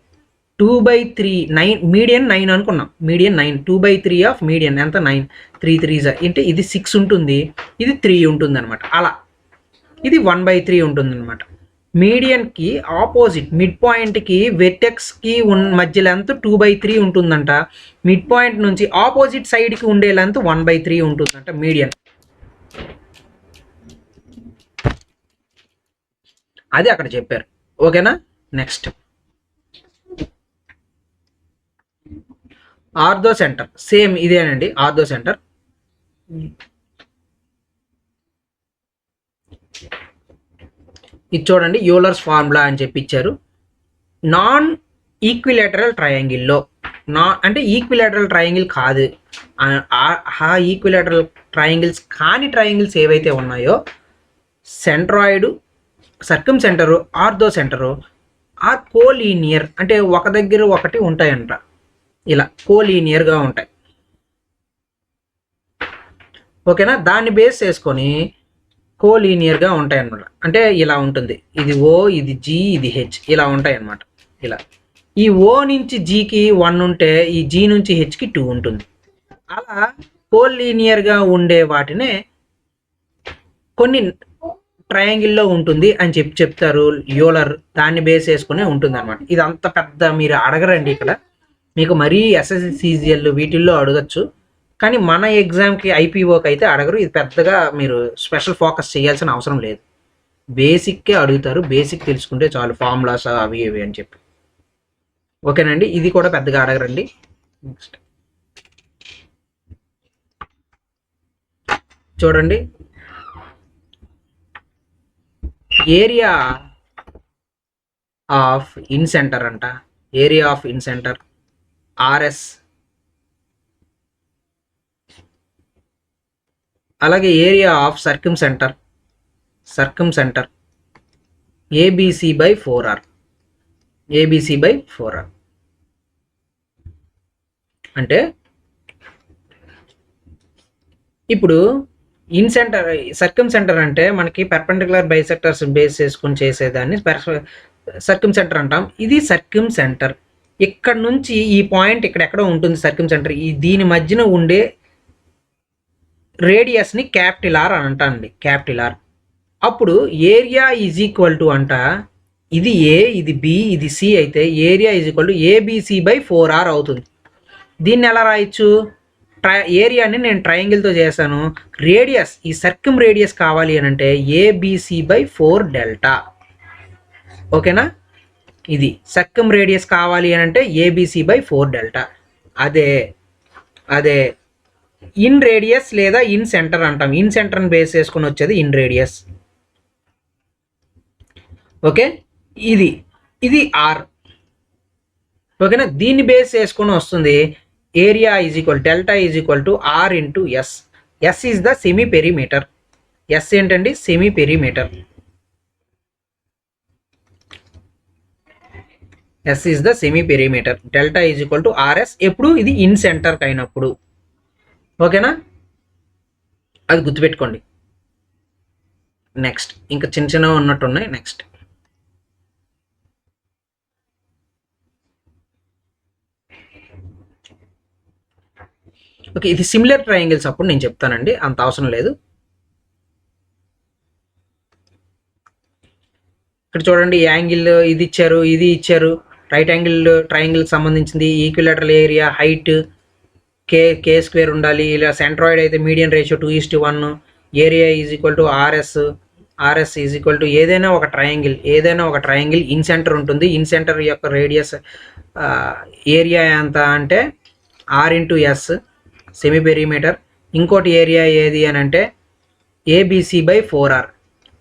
2/3 9, మీడియన్ 9 అనుకున్నాం, మీడియన్ 9, 2/3 ఆఫ్ మీడియన్ ఎంత 9, 3 3 అంటే ఇది 6 ఉంటుంది, ఇది 3 ఉంటుంది అనమాట. అలా ఇది 1/3 ఉంటుంది అనమాట. మీడియన్కి ఆపోజిట్ మిడ్ పాయింట్కి వెర్టెక్స్కి మధ్య లెంత్ 2/3 ఉంటుందంట. మిడ్ పాయింట్ నుంచి ఆపోజిట్ సైడ్కి ఉండే లెంత్ 1/3 ఉంటుందంట మీడియన్. అది అక్కడ చెప్పారు. ఓకేనా. నెక్స్ట్ ఆర్థో సెంటర్, సేమ్ ఇదేనండి ఆర్థో సెంటర్. ఇది చూడండి, యూలర్స్ ఫార్ములా అని చెప్పి ఇచ్చారు. నాన్ ఈక్విలేటరల్ ట్రయాంగిల్లో, అంటే ఈక్విలేటరల్ ట్రయాంగిల్ కాదు, ఆ ఈక్విలేటరల్ ట్రయాంగిల్స్ కాని ట్రయాంగిల్స్ ఏవైతే ఉన్నాయో centroid, circumcentre, orthocentre are collinear, అంటే ఒక దగ్గర ఒకటి ఉంటాయంట, ఇలా కోలీనియర్గా ఉంటాయి. ఓకేనా. దాన్ని బేస్ చేసుకొని కోలీనియర్గా ఉంటాయి అన్నమాట. అంటే ఇలా ఉంటుంది, ఇది ఓ, ఇది జీ, ఇది హెచ్, ఇలా ఉంటాయి అన్నమాట. ఇలా ఈ ఓ నుంచి జీకి 1 ఉంటే ఈ జీ నుంచి హెచ్కి 2 ఉంటుంది. అలా కోలీనియర్గా ఉండే వాటినే కొన్ని ట్రయాంగిల్లో ఉంటుంది అని చెప్తారు యూలర్. దాన్ని బేస్ చేసుకునే ఉంటుంది అనమాట. ఇది అంత పెద్ద మీరు అడగరండి ఇక్కడ, మీకు మరీ ఎస్ఎస్సి సిజిఎల్ వీటిల్లో అడగచ్చు, కానీ మన ఎగ్జామ్కి ఐపీఓకి అయితే అడగరు. ఇది పెద్దగా మీరు స్పెషల్ ఫోకస్ చేయాల్సిన అవసరం లేదు, బేసిక్కే అడుగుతారు. బేసిక్ తెలుసుకుంటే చాలు, ఫార్ములాస్ అవి ఇవి అని చెప్పి. ఓకేనండి. ఇది కూడా పెద్దగా అడగరండి. నెక్స్ట్ చూడండి, ఏరియా ఆఫ్ ఇన్ సెంటర్ అంట, area of incentre RS, అలాగే area of circumcentre ABC/4R, ABC/4R. అంటే ఇప్పుడు ఇన్ సెంటర్, సర్కమ్ సెంటర్ అంటే మనకి పెర్పెండిక్యులర్ బైసెక్టర్స్ బేస్ చేసుకొని చేసేదాన్ని సర్కమ్ సెంటర్ అంటాం. ఇది సర్కమ్ సెంటర్. ఇక్కడ నుంచి ఈ పాయింట్ ఇక్కడెక్కడో ఉంటుంది సర్కమ్ సెంటర్. ఈ దీని మధ్యన ఉండే రేడియస్ని క్యాపిటల్ ఆర్ అని అంటానండి, క్యాపిటల్ ఆర్. అప్పుడు ఏరియా ఈజ్ ఈక్వల్ టు అంట, ఇది ఏ, ఇది బి, ఇది సి అయితే area is equal to ABC/4R అవుతుంది. దీన్ని ఎలా రాయొచ్చు, ఏరియాని నేను ట్రయాంగిల్తో చేశాను, రేడియస్, ఈ సర్కమ్ రేడియస్ కావాలి అని అంటే ABC/4 ఓకేనా. ఇది సర్కమ్ రేడియస్ కావాలి అని అంటే ABC/4 అదే ఇన్ రేడియస్ లేదా ఇన్ సెంటర్ అంటాం. ఇన్ సెంటర్ని బేస్ చేసుకుని వచ్చేది ఇన్ రేడియస్. ఓకే, ఇది ఆర్. ఓకేనా. దీన్ని బేస్ చేసుకుని వస్తుంది area is equal, delta is equal to R into S. S is the semi perimeter. S ఏంటండి, semi perimeter. S is the semi perimeter. Delta is equal to RS. ఎప్పుడు ఇది ఇన్ సెంటర్కి అయినప్పుడు. ఓకేనా, అది గుర్తుపెట్టుకోండి. నెక్స్ట్ ఇంకా చిన్న చిన్నగా ఉన్నట్టున్నాయి. నెక్స్ట్ ఓకే, ఇది సిమిలర్ ట్రయాంగిల్స్ అప్పుడు నేను చెప్తానండి, అంత అవసరం లేదు. ఇక్కడ చూడండి, యాంగిల్ ఇది ఇచ్చారు, ఇది ఇచ్చారు. రైట్ యాంగిల్ ట్రయాంగిల్కి సంబంధించింది ఈక్విలేటరల్ ఏరియా, హైట్ k² ఉండాలి. ఇలా సెంట్రాయిడ్ అయితే median ratio 2:1. Area is equal to R S is equal to ఏదైనా ఒక ట్రయాంగిల్ ఇన్ సెంటర్ ఉంటుంది. ఇన్ సెంటర్ యొక్క రేడియస్ ఏరియా ఎంత అంటే R into S, semi perimeter. ఇంకోటి ఏరియా ఏది అని అంటే ABC/4R.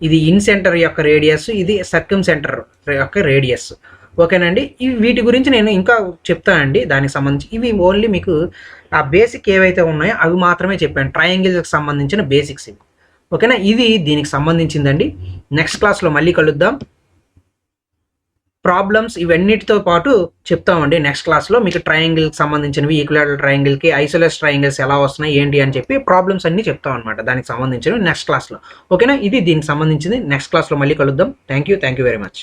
ఇది ఇన్ సెంటర్ యొక్క రేడియస్, ఇది సర్కమ్ సెంటర్ యొక్క రేడియస్. ఓకేనండి. ఇవి వీటి గురించి నేను ఇంకా చెప్తానండి దానికి సంబంధించి. ఇవి ఓన్లీ మీకు ఆ బేసిక్ ఏవైతే ఉన్నాయో అవి మాత్రమే చెప్పాను, ట్రయాంగిల్స్కి సంబంధించిన బేసిక్స్ ఇవి. ఓకేనా, ఇది దీనికి సంబంధించిందండి. నెక్స్ట్ క్లాస్లో మళ్ళీ కలుద్దాం. ప్రాబ్లమ్స్ ఇవన్నిటితో పాటు చెప్తామండి నెక్స్ట్ క్లాస్లో. మీకు ట్రయాంగిల్కి సంబంధించినవి, ఈక్విలాటరల్ ట్రయాంగిల్కి ఐసోలేస్ ట్రయాంగిల్స్ ఎలా వస్తున్నాయి ఏంటి అని చెప్పి ప్రాబ్లమ్స్ అన్ని చెప్తాం అనమాట దానికి సంబంధించినవి నెక్స్ట్ క్లాస్లో. ఓకేనా, ఇది దీనికి సంబంధించింది. నెక్స్ట్ క్లాస్లో మళ్ళీ కలుద్దాం. Thank you very much.